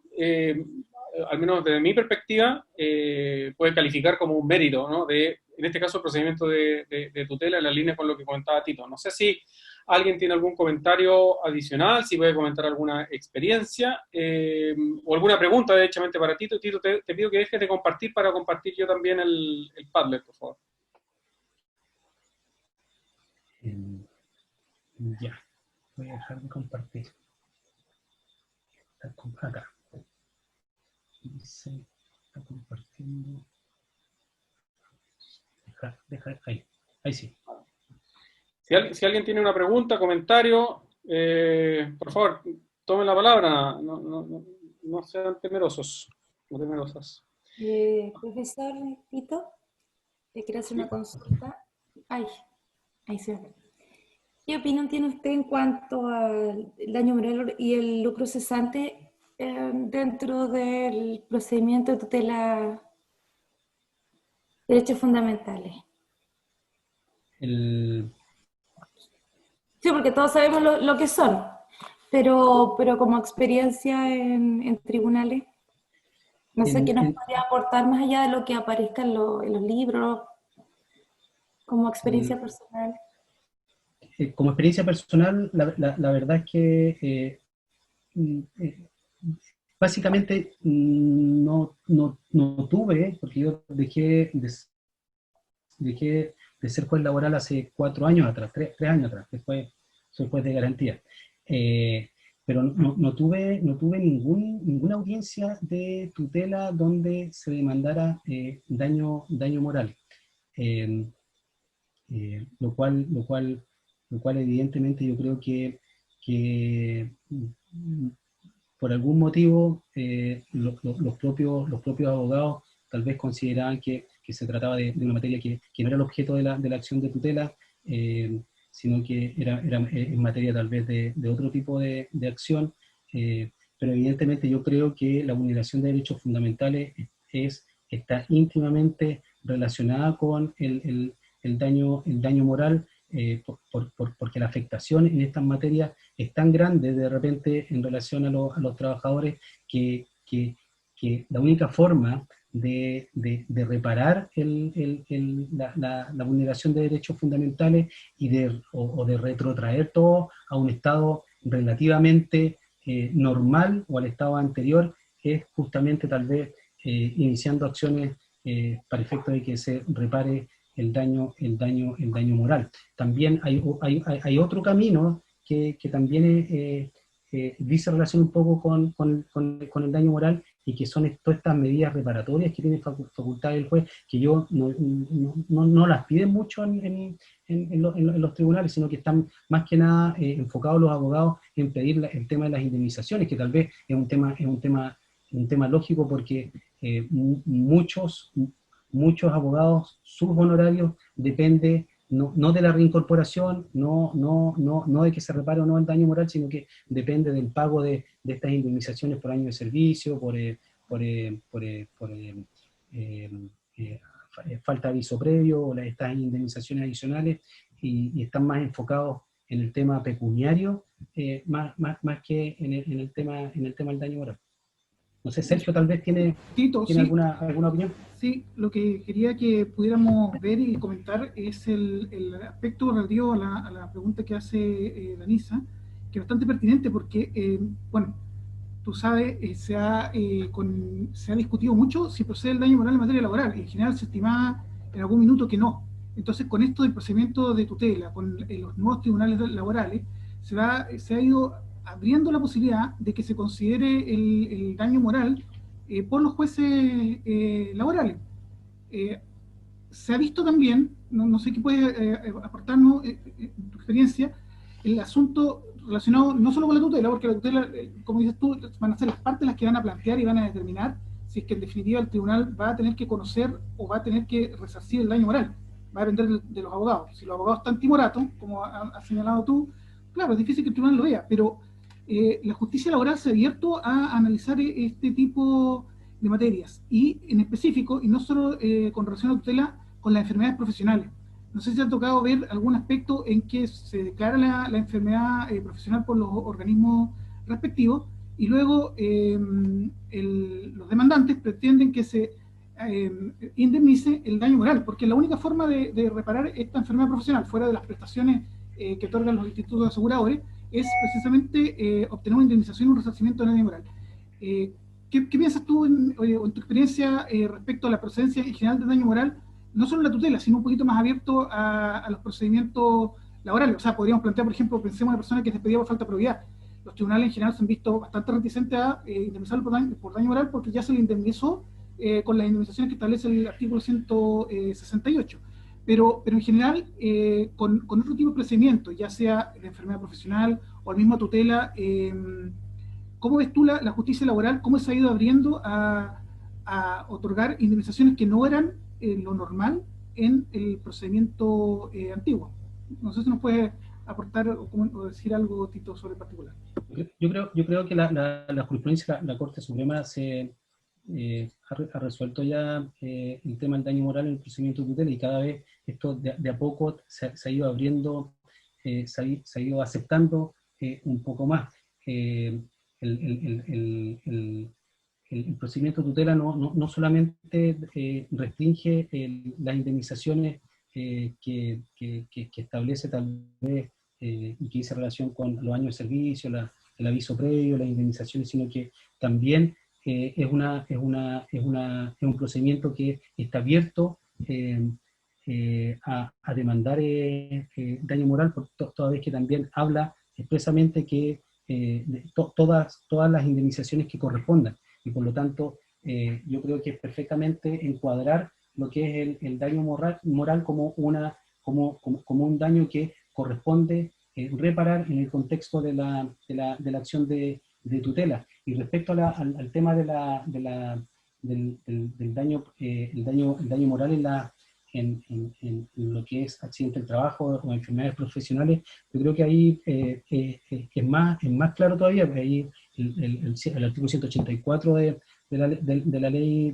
al menos desde mi perspectiva, puede calificar como un mérito, ¿no? En este caso, el procedimiento de tutela en la línea con lo que comentaba Tito. No sé si alguien tiene algún comentario adicional, si puede comentar alguna experiencia o alguna pregunta, derechamente, para Tito. Tito, te pido que dejes de compartir para compartir yo también el Padlet, por favor. Ya, voy a dejar de compartir. Acá. Dice, está compartiendo. Deja, ahí sí. Si alguien tiene una pregunta, comentario, por favor, tomen la palabra, no sean temerosos, no temerosas. Profesor Tito, le quiero hacer una consulta. Ay, ahí se ve. ¿Qué opinión tiene usted en cuanto al daño moral y el lucro cesante dentro del procedimiento de tutela de derechos fundamentales? Sí, porque todos sabemos lo que son, pero como experiencia en tribunales, no sé qué nos podría aportar más allá de lo que aparezca en los libros, como experiencia personal. Como experiencia personal, la verdad es que básicamente no tuve, porque yo dejé de ser juez laboral hace 4 años atrás, 3 años atrás, después soy juez de garantía. Pero no tuve ninguna audiencia de tutela donde se demandara daño moral. Lo cual evidentemente yo creo que por algún motivo los propios abogados tal vez consideraban que se trataba de una materia que no era el objeto de la acción de tutela, sino que era en materia tal vez de otro tipo de acción, pero evidentemente yo creo que la vulneración de derechos fundamentales está íntimamente relacionada con el daño moral, porque la afectación en estas materias es tan grande de repente en relación a los trabajadores que la única forma de reparar la vulneración de derechos fundamentales o de retrotraer todo a un estado relativamente normal o al estado anterior es justamente tal vez iniciando acciones para efecto de que se repare el daño moral. También hay otro camino que también dice relación un poco con el daño moral, y que son todas estas medidas reparatorias que tiene facultad el juez, que yo no las piden mucho en los tribunales, sino que están más que nada enfocados los abogados en pedir el tema de las indemnizaciones, que tal vez es un tema lógico, porque muchos abogados, sus honorarios depende no de la reincorporación, no de que se repare o no el daño moral, sino que depende del pago de estas indemnizaciones por año de servicio, por falta de aviso previo, o estas indemnizaciones adicionales, y están más enfocados en el tema pecuniario, más que en el tema del daño moral. No sé, Sergio tal vez tiene Tito, sí, alguna opinión. Sí, lo que quería que pudiéramos ver y comentar es el aspecto relativo a la pregunta que hace Danisa, que es bastante pertinente porque, bueno, tú sabes, se ha discutido mucho si procede el daño moral en materia laboral, y en general se estimaba en algún minuto que no. Entonces, con esto del procedimiento de tutela, con los nuevos tribunales laborales, se ha ido abriendo la posibilidad de que se considere el daño moral por los jueces laborales. Se ha visto también, no sé qué puede aportarnos tu experiencia, el asunto relacionado no solo con la tutela, porque la tutela, como dices tú, van a ser las partes las que van a plantear y van a determinar si es que en definitiva el tribunal va a tener que conocer o va a tener que resarcir el daño moral. Va a depender de los abogados. Si los abogados están timoratos, como has señalado tú, claro, es difícil que el tribunal lo vea, pero la justicia laboral se ha abierto a analizar este tipo de materias, y en específico, y no solo con relación a la tutela, con las enfermedades profesionales. No sé si te ha tocado ver algún aspecto en que se declara la enfermedad profesional por los organismos respectivos, y luego los demandantes pretenden que se indemnice el daño moral, porque la única forma de reparar esta enfermedad profesional, fuera de las prestaciones que otorgan los institutos aseguradores, es precisamente obtener una indemnización y un resarcimiento de daño moral. ¿Qué piensas tú en tu experiencia respecto a la procedencia en general del daño moral, no solo en la tutela, sino un poquito más abierto a los procedimientos laborales? O sea, podríamos plantear, por ejemplo, pensemos en una persona que es despedida por falta de probidad. Los tribunales en general se han visto bastante reticentes a indemnizarlo por daño moral porque ya se le indemnizó con las indemnizaciones que establece el artículo 168. Pero en general, con otro tipo de procedimiento, ya sea la enfermedad profesional o la misma tutela, ¿cómo ves tú la justicia laboral? ¿Cómo se ha ido abriendo a otorgar indemnizaciones que no eran lo normal en el procedimiento antiguo? No sé si nos puedes aportar o decir algo, Tito, sobre el particular. Yo creo que la jurisprudencia, la Corte Suprema ha resuelto ya el tema del daño moral en el procedimiento de tutela, y cada vez esto de a poco se ha ido abriendo, se ha ido aceptando un poco más. El procedimiento de tutela no solamente restringe las indemnizaciones que establece tal vez y que dice relación con los años de servicio, el aviso previo, las indemnizaciones, sino que también es un procedimiento que está abierto a demandar daño moral, toda vez que también habla expresamente que todas las indemnizaciones que correspondan, y por lo tanto yo creo que es perfectamente encuadrar lo que es el daño moral como un daño que corresponde reparar en el contexto de la acción de tutela. Y respecto al tema del daño, el daño moral en lo que es accidente del trabajo o enfermedades profesionales, yo creo que ahí es más claro todavía. Ahí el artículo 184 de la ley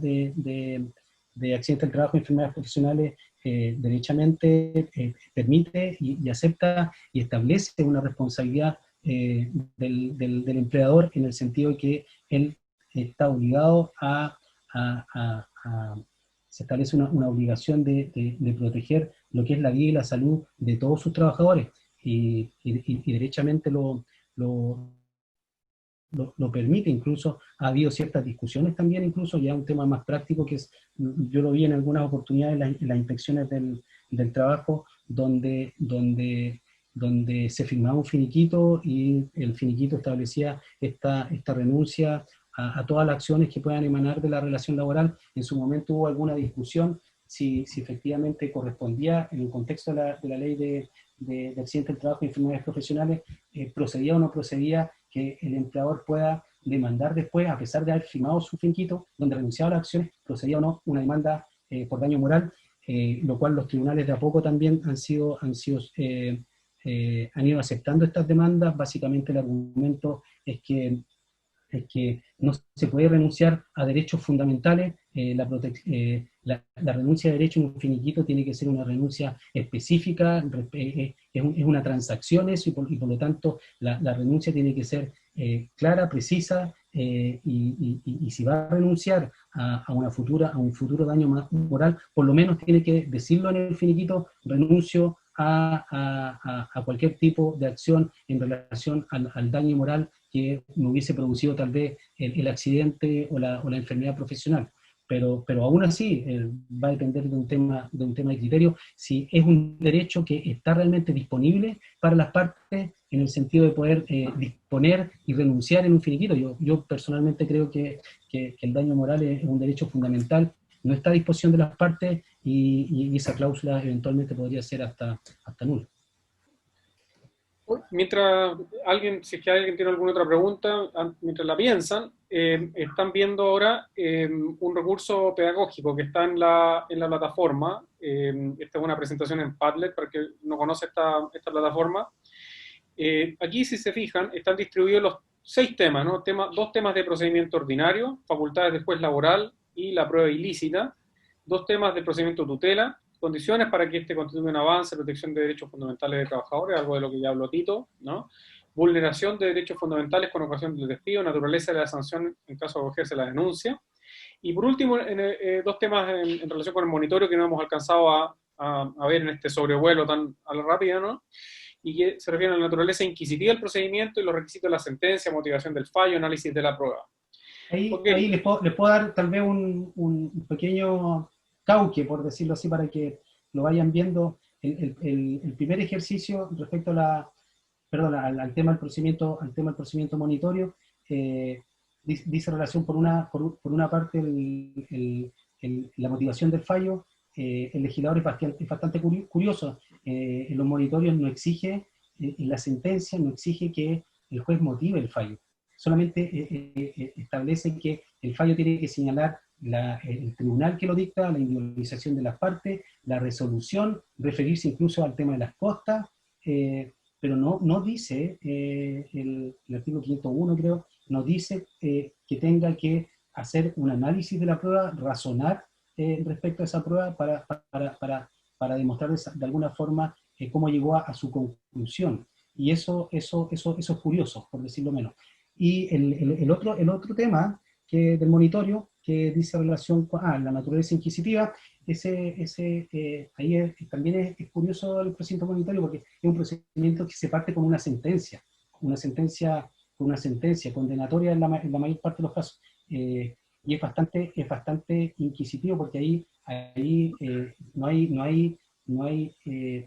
de accidente del trabajo y enfermedades profesionales derechamente permite y acepta y establece una responsabilidad del empleador, en el sentido de que él está obligado se establece una obligación de proteger lo que es la vida y la salud de todos sus trabajadores, y derechamente lo permite. Incluso ha habido ciertas discusiones también, incluso ya un tema más práctico, que es, yo lo vi en algunas oportunidades en las inspecciones del trabajo, donde se firmaba un finiquito y el finiquito establecía esta renuncia a todas las acciones que puedan emanar de la relación laboral. En su momento hubo alguna discusión si efectivamente correspondía, en el contexto de la ley de accidente del trabajo y enfermedades profesionales, procedía o no procedía que el empleador pueda demandar después, a pesar de haber firmado su finiquito, donde renunciaba a las acciones, procedía o no una demanda por daño moral, lo cual los tribunales de a poco también han ido aceptando estas demandas. Básicamente el argumento es que no se puede renunciar a derechos fundamentales. La renuncia de derecho en un finiquito tiene que ser una renuncia específica, es una transacción eso, y por lo tanto la renuncia tiene que ser clara, precisa, y si va a renunciar a un futuro daño moral, por lo menos tiene que decirlo en el finiquito: renuncio a cualquier tipo de acción en relación al daño moral que me hubiese producido tal vez el accidente o la enfermedad profesional. Pero aún así va a depender de un tema de criterio, si es un derecho que está realmente disponible para las partes, en el sentido de poder disponer y renunciar en un finiquito. Yo personalmente creo que el daño moral es un derecho fundamental, no está a disposición de las partes, y esa cláusula eventualmente podría ser hasta nula. Mientras si es que alguien tiene alguna otra pregunta, mientras la piensan, están viendo ahora un recurso pedagógico que está en la plataforma. Esta es una presentación en Padlet, para que no conoce esta plataforma. Aquí, si se fijan, están distribuidos los 6 temas, ¿no? 2 temas de procedimiento ordinario, facultades del juez laboral y la prueba ilícita; 2 temas de procedimiento de tutela, condiciones para que este constituya un avance, protección de derechos fundamentales de trabajadores, algo de lo que ya habló Tito, ¿no? vulneración de derechos fundamentales con ocasión del despido, naturaleza de la sanción en caso de acogerse la denuncia. Y por último, dos temas en relación con el monitoreo que no hemos alcanzado a ver en este sobrevuelo tan a la rápida, ¿no? Y que se refieren a la naturaleza inquisitiva del procedimiento y los requisitos de la sentencia, motivación del fallo, análisis de la prueba. Ahí les puedo dar tal vez un pequeño cauque, por decirlo así, para que lo vayan viendo. El primer ejercicio respecto a al tema del procedimiento monitorio, dice relación por una parte la motivación del fallo. El legislador es bastante curioso. En los monitorios no exige, en la sentencia no exige que el juez motive el fallo. Solamente establece que el fallo tiene que señalar el tribunal que lo dicta, la individualización de las partes, la resolución, referirse incluso al tema de las costas, pero no dice, el artículo 501 creo, no dice que tenga que hacer un análisis de la prueba, razonar respecto a esa prueba para demostrar de alguna forma cómo llegó a su conclusión. Y eso es curioso, por decirlo menos. Y el otro tema del monitorio, que dice relación con la naturaleza inquisitiva, ahí también es curioso el procedimiento monitorio, porque es un procedimiento que se parte con una sentencia condenatoria en la mayor parte de los casos. Y es bastante inquisitivo, porque ahí no hay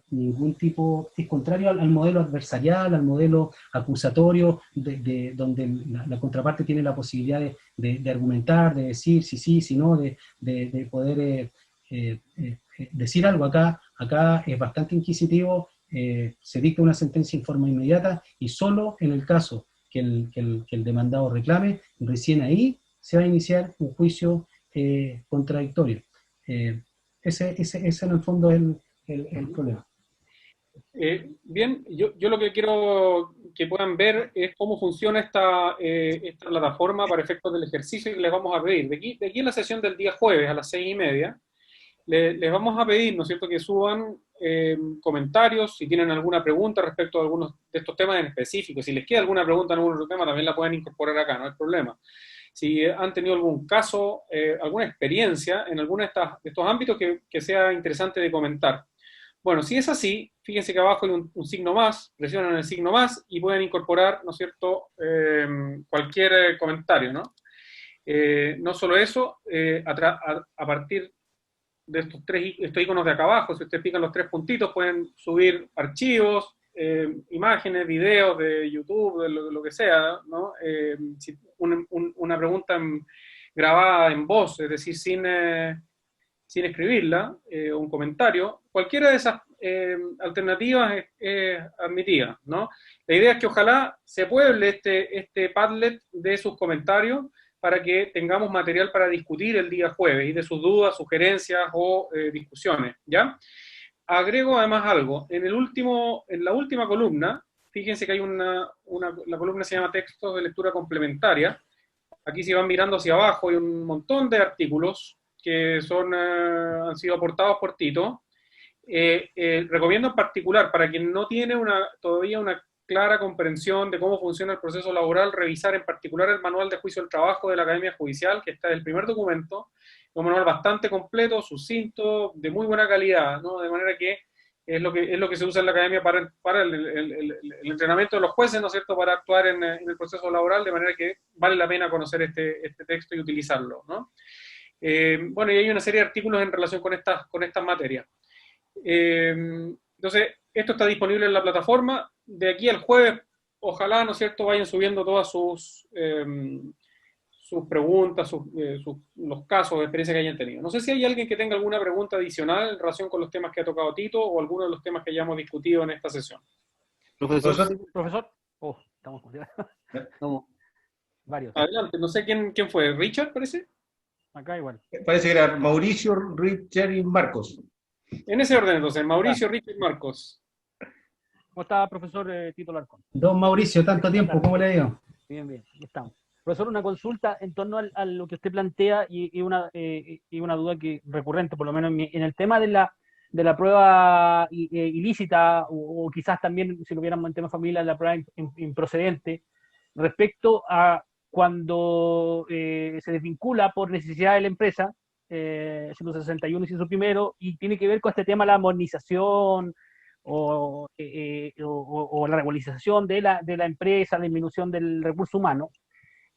ningún tipo, es contrario al modelo adversarial, al modelo acusatorio, donde la contraparte tiene la posibilidad de argumentar, de decir si sí, si no, de poder decir algo. Acá es bastante inquisitivo, se dicta una sentencia en forma inmediata, y solo en el caso que el demandado reclame, recién ahí se va a iniciar un juicio contradictorio. Ese en el fondo es el problema. Bien, yo lo que quiero que puedan ver es cómo funciona esta plataforma para efectos del ejercicio que les vamos a pedir. De aquí en la sesión del día jueves a las 6:30, les vamos a pedir, ¿no es cierto?, que suban comentarios, si tienen alguna pregunta respecto a algunos de estos temas en específico. Si les queda alguna pregunta en algún otro tema, también la pueden incorporar acá, no hay problema. Si han tenido algún caso, alguna experiencia en alguno de estos ámbitos que sea interesante de comentar. Bueno, si es así, fíjense que abajo hay un signo más, presionan el signo más y pueden incorporar, ¿no es cierto?, cualquier comentario, ¿no? No solo eso, a partir de estos iconos de acá abajo, si ustedes pican los tres puntitos, pueden subir archivos, imágenes, videos de YouTube, de lo que sea, ¿no? Una pregunta grabada en voz, es decir, sin escribirla, un comentario, cualquiera de esas alternativas es admitida, ¿no? La idea es que ojalá se pueble este Padlet de sus comentarios para que tengamos material para discutir el día jueves y de sus dudas, sugerencias o discusiones, ¿ya? Agrego además algo, en la última columna, fíjense que hay la columna se llama textos de lectura complementaria. Aquí si van mirando hacia abajo hay un montón de artículos que han sido aportados por Tito. Recomiendo en particular, para quien no tiene todavía una clara comprensión de cómo funciona el proceso laboral, revisar en particular el Manual de Juicio del Trabajo de la Academia Judicial, que está en el primer documento, un manual bastante completo, sucinto, de muy buena calidad, ¿no? De manera que es lo que se usa en la Academia para el entrenamiento de los jueces, ¿no es cierto?, para actuar en el proceso laboral, de manera que vale la pena conocer este texto y utilizarlo, ¿no? Bueno, y hay una serie de artículos en relación con estas materias. Entonces, esto está disponible en la plataforma. De aquí al jueves, ojalá, ¿no es cierto?, vayan subiendo todas sus preguntas, los casos de experiencia que hayan tenido. No sé si hay alguien que tenga alguna pregunta adicional en relación con los temas que ha tocado Tito o alguno de los temas que hayamos discutido en esta sesión. Profesor. Oh, estamos varios. Adelante, no sé quién fue. ¿Richard, parece? Acá igual. Parece que era Mauricio, Richard y Marcos. En ese orden, entonces, Mauricio, Richard y Marcos. ¿Cómo está, profesor Tito Larcón? Don Mauricio, tanto tiempo, ¿cómo le digo? Bien, aquí estamos. Profesor, una consulta en torno a lo que usted plantea y una duda recurrente, por lo menos en el tema de de la prueba ilícita, o quizás también, si lo viéramos en tema de familia, la prueba improcedente, respecto a cuando se desvincula por necesidad de la empresa, 161 hizo primero, y tiene que ver con este tema de la modernización o la regularización de la empresa, la disminución del recurso humano.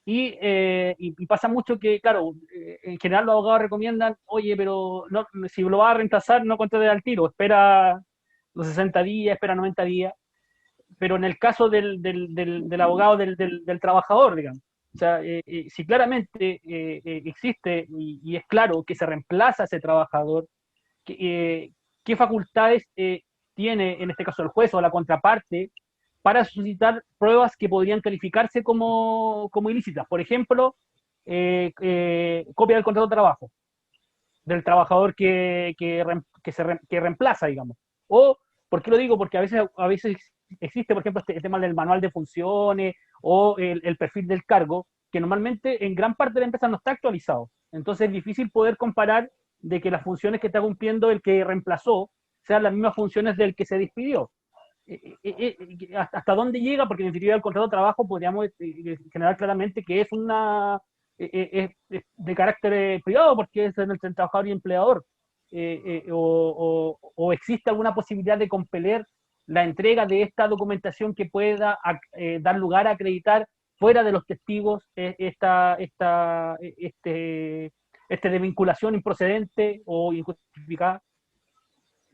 Y pasa mucho que, claro, en general los abogados recomiendan, oye, pero no, si lo vas a reemplazar, no contrates al tiro, espera los 60 días, espera 90 días, pero en el caso del abogado del trabajador, digamos, o sea, si claramente existe y es claro que se reemplaza a ese trabajador, ¿qué facultades tiene en este caso el juez o la contraparte para suscitar pruebas que podrían calificarse como ilícitas? Por ejemplo, copia del contrato de trabajo del trabajador que reemplaza, digamos. O, ¿por qué lo digo? Porque a veces existe, por ejemplo, este tema del manual de funciones o el perfil del cargo, que normalmente en gran parte de la empresa no está actualizado. Entonces es difícil poder comparar de que las funciones que está cumpliendo el que reemplazó sean las mismas funciones del que se despidió. ¿Hasta dónde llega? Porque en definitiva el contrato de trabajo podríamos generar claramente que es de carácter privado, porque es entre el trabajador y empleador. O existe alguna posibilidad de compeler la entrega de esta documentación que pueda dar lugar a acreditar fuera de los testigos de vinculación improcedente o injustificada.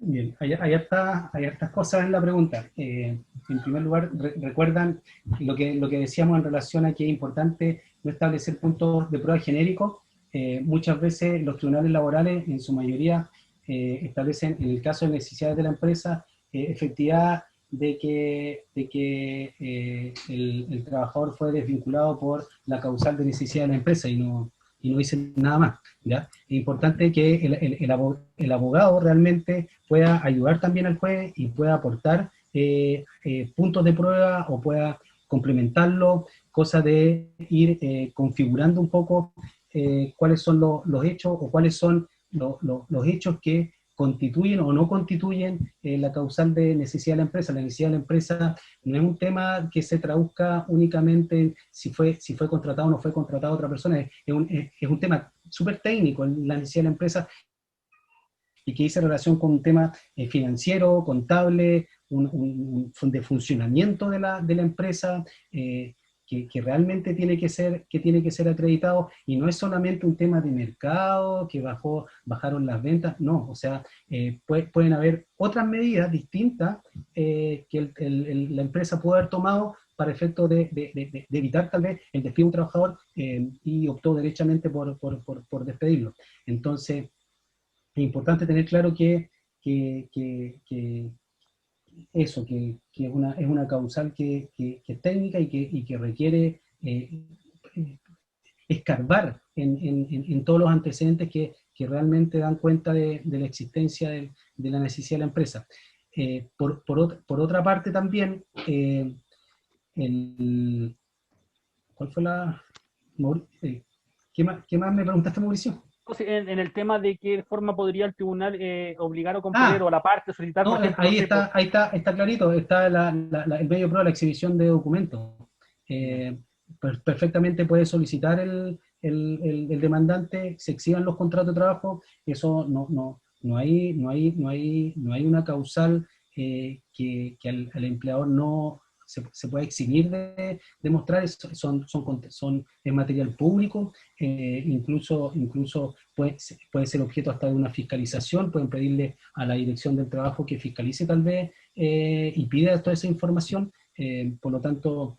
Bien, hay hartas cosas en la pregunta. En primer lugar, recuerdan lo que decíamos en relación a que es importante no establecer puntos de prueba genéricos. Muchas veces los tribunales laborales, en su mayoría, establecen, en el caso de necesidades de la empresa, efectividad de que el trabajador fue desvinculado por la causal de necesidad de la empresa y no dicen nada más, ¿ya? Es importante que el abogado realmente pueda ayudar también al juez y pueda aportar puntos de prueba o pueda complementarlo, cosa de ir configurando un poco cuáles son los hechos o cuáles son los hechos que constituyen o no constituyen la causal de necesidad de la empresa. La necesidad de la empresa no es un tema que se traduzca únicamente en si fue contratado o no fue contratado otra persona, es un tema súper técnico, la necesidad de la empresa, y que dice relación con un tema financiero, contable, de funcionamiento de la empresa, que realmente tiene que ser acreditado, y no es solamente un tema de mercado, que bajaron las ventas, no, o sea, pueden haber otras medidas distintas que la empresa puede haber tomado para efecto de evitar tal vez el despido de un trabajador y optó derechamente por despedirlo. Entonces, es importante tener claro que es una causal que es técnica y que requiere escarbar en todos los antecedentes que realmente dan cuenta de la existencia de la necesidad de la empresa. Por otra parte también, ¿cuál fue la...? ¿Qué más me preguntaste, Mauricio? En el tema de qué forma podría el tribunal obligar o compeler o a la parte solicitar, no, por ejemplo, ahí está clarito, está el medio de prueba, la exhibición de documentos. Perfectamente puede solicitar el demandante, se exhiban los contratos de trabajo, eso no hay una causal que al empleador no se puede eximir de mostrar, es material público, incluso puede ser objeto hasta de una fiscalización, pueden pedirle a la dirección del trabajo que fiscalice tal vez y pida toda esa información, por lo tanto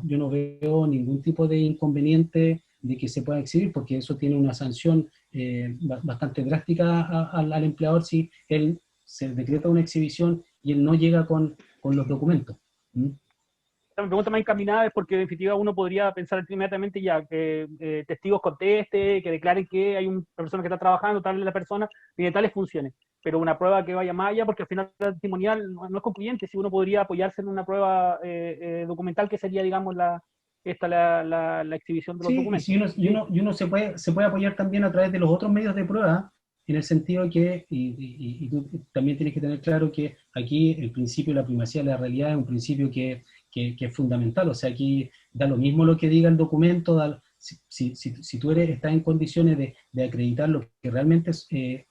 yo no veo ningún tipo de inconveniente de que se pueda exhibir, porque eso tiene una sanción bastante drástica al empleador si él se decreta una exhibición y él no llega con los documentos. Mi pregunta más encaminada es porque en definitiva uno podría pensar inmediatamente ya que testigos contesten, que declaren que hay una persona que está trabajando, tal vez la persona tiene tales funciones, pero una prueba que vaya más allá, porque al final la testimonial no es concluyente, si uno podría apoyarse en una prueba documental que sería, digamos, la exhibición de los documentos. Y uno se puede apoyar también a través de los otros medios de prueba en el sentido que, y tú también tienes que tener claro que aquí el principio de la primacía de la realidad es un principio que es fundamental. O sea, aquí da lo mismo lo que diga el documento, si tú estás en condiciones de acreditar lo que realmente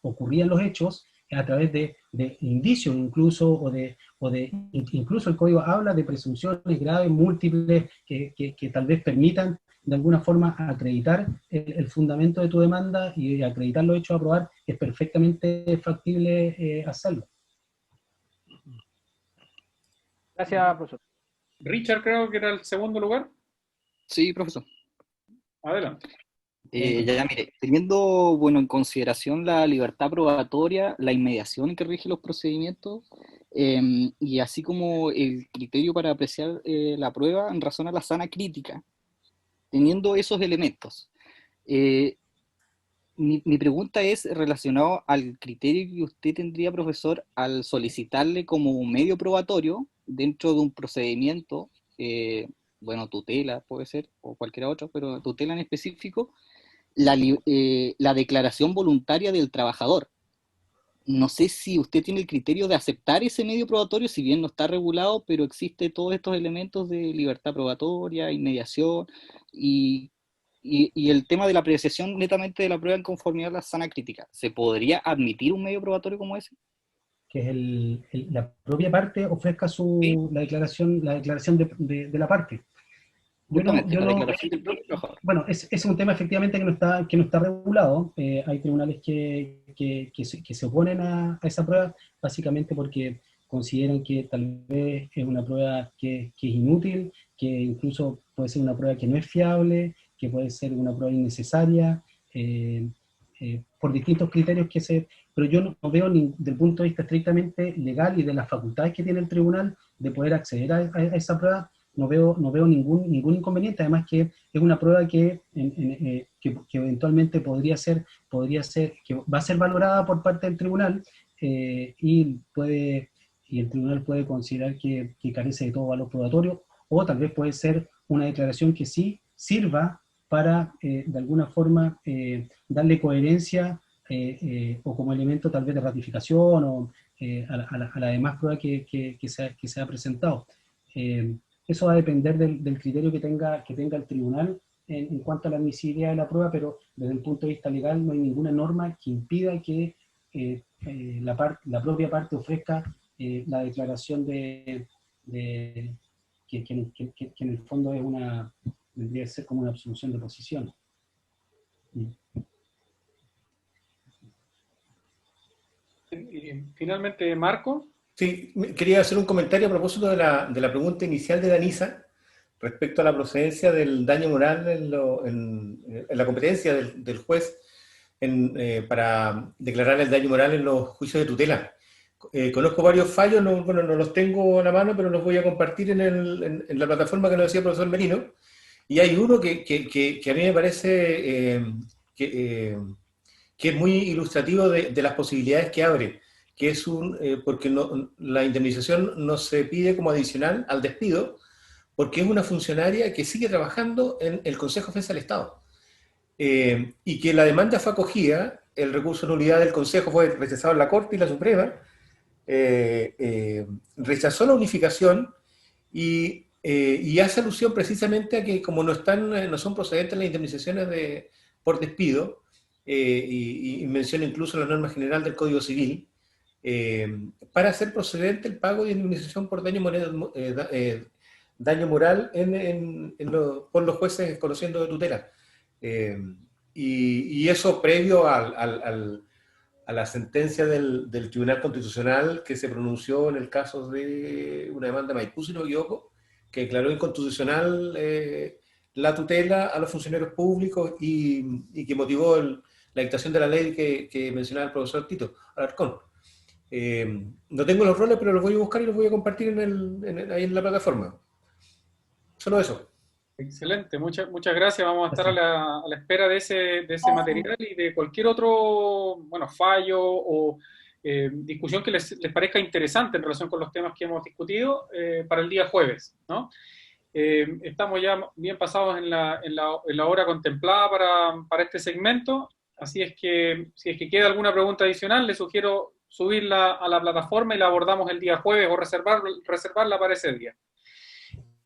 ocurría en los hechos, a través de indicios incluso, incluso el código habla de presunciones graves, múltiples, que tal vez permitan de alguna forma acreditar el fundamento de tu demanda y acreditar los hechos a probar, es perfectamente factible hacerlo. Gracias, profesor. Richard, creo que era el segundo lugar. Sí, profesor. Adelante. Ya mire, teniendo bueno, en consideración la libertad probatoria, la inmediación que rige los procedimientos, y así como el criterio para apreciar la prueba en razón a la sana crítica, teniendo esos elementos, mi pregunta es relacionado al criterio que usted tendría, profesor, al solicitarle como un medio probatorio dentro de un procedimiento, bueno, tutela puede ser, o cualquier otro, pero tutela en específico, la declaración voluntaria del trabajador. No sé si usted tiene el criterio de aceptar ese medio probatorio, si bien no está regulado, pero existe todos estos elementos de libertad probatoria, inmediación, y el tema de la apreciación netamente de la prueba en conformidad a la sana crítica. ¿Se podría admitir un medio probatorio como ese? Que la propia parte ofrezca la declaración de la parte. Justamente, la declaración del propio trabajador. Bueno, es un tema efectivamente que no está regulado. Hay tribunales que se oponen a esa prueba, básicamente porque consideran que tal vez es una prueba que es inútil, que incluso puede ser una prueba que no es fiable, que puede ser una prueba innecesaria, por distintos criterios pero yo no veo desde el punto de vista estrictamente legal y de las facultades que tiene el tribunal de poder acceder a esa prueba. No veo ningún inconveniente, además que es una prueba que eventualmente podría ser, que va a ser valorada por parte del tribunal, y el tribunal puede considerar que carece de todo valor probatorio, o tal vez puede ser una declaración que sí sirva para, de alguna forma, darle coherencia, o como elemento tal vez de ratificación, o a la demás prueba que se ha presentado. Eso va a depender del criterio que tenga el tribunal en cuanto a la admisibilidad de la prueba, pero desde el punto de vista legal no hay ninguna norma que impida que la propia parte ofrezca la declaración que en el fondo vendría a ser como una absolución de posición. Y finalmente, Marco. Sí, quería hacer un comentario a propósito de la pregunta inicial de Danisa respecto a la procedencia del daño moral en la competencia del juez para declarar el daño moral en los juicios de tutela. Conozco varios fallos, no los tengo a la mano, pero los voy a compartir en la plataforma que nos decía el profesor Merino, y hay uno que a mí me parece que es muy ilustrativo de las posibilidades que abre, que es porque la indemnización no se pide como adicional al despido, porque es una funcionaria que sigue trabajando en el Consejo de Defensa del Estado. Y que la demanda fue acogida, el recurso de nulidad del Consejo fue rechazado en la Corte y la Suprema, rechazó la unificación y hace alusión precisamente a que como no son procedentes las indemnizaciones por despido, y menciona incluso la norma general del Código Civil, para hacer procedente el pago de indemnización por daño moral por los jueces conociendo de tutela. Y eso previo a la sentencia del Tribunal Constitucional que se pronunció en el caso de una demanda de Maipú, si no me equivoco, que declaró inconstitucional la tutela a los funcionarios públicos y que motivó la dictación de la ley que mencionaba el profesor Tito Alarcón. No tengo los roles, pero los voy a buscar y los voy a compartir ahí en la plataforma. Solo eso. Excelente, muchas gracias. Vamos a estar a la espera de ese material y de cualquier otro fallo o discusión que les parezca interesante en relación con los temas que hemos discutido para el día jueves, ¿no? Estamos ya bien pasados en la hora contemplada para este segmento, Así es que, si es que queda alguna pregunta adicional, le sugiero subirla a la plataforma y la abordamos el día jueves o reservarla para ese día.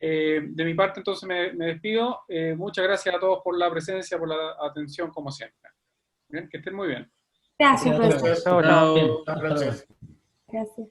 De mi parte, entonces, me despido. Muchas gracias a todos por la presencia, por la atención, como siempre. Bien, que estén muy bien. Gracias, profesor. Gracias. Chao, chao. Bien, Gracias. Gracias.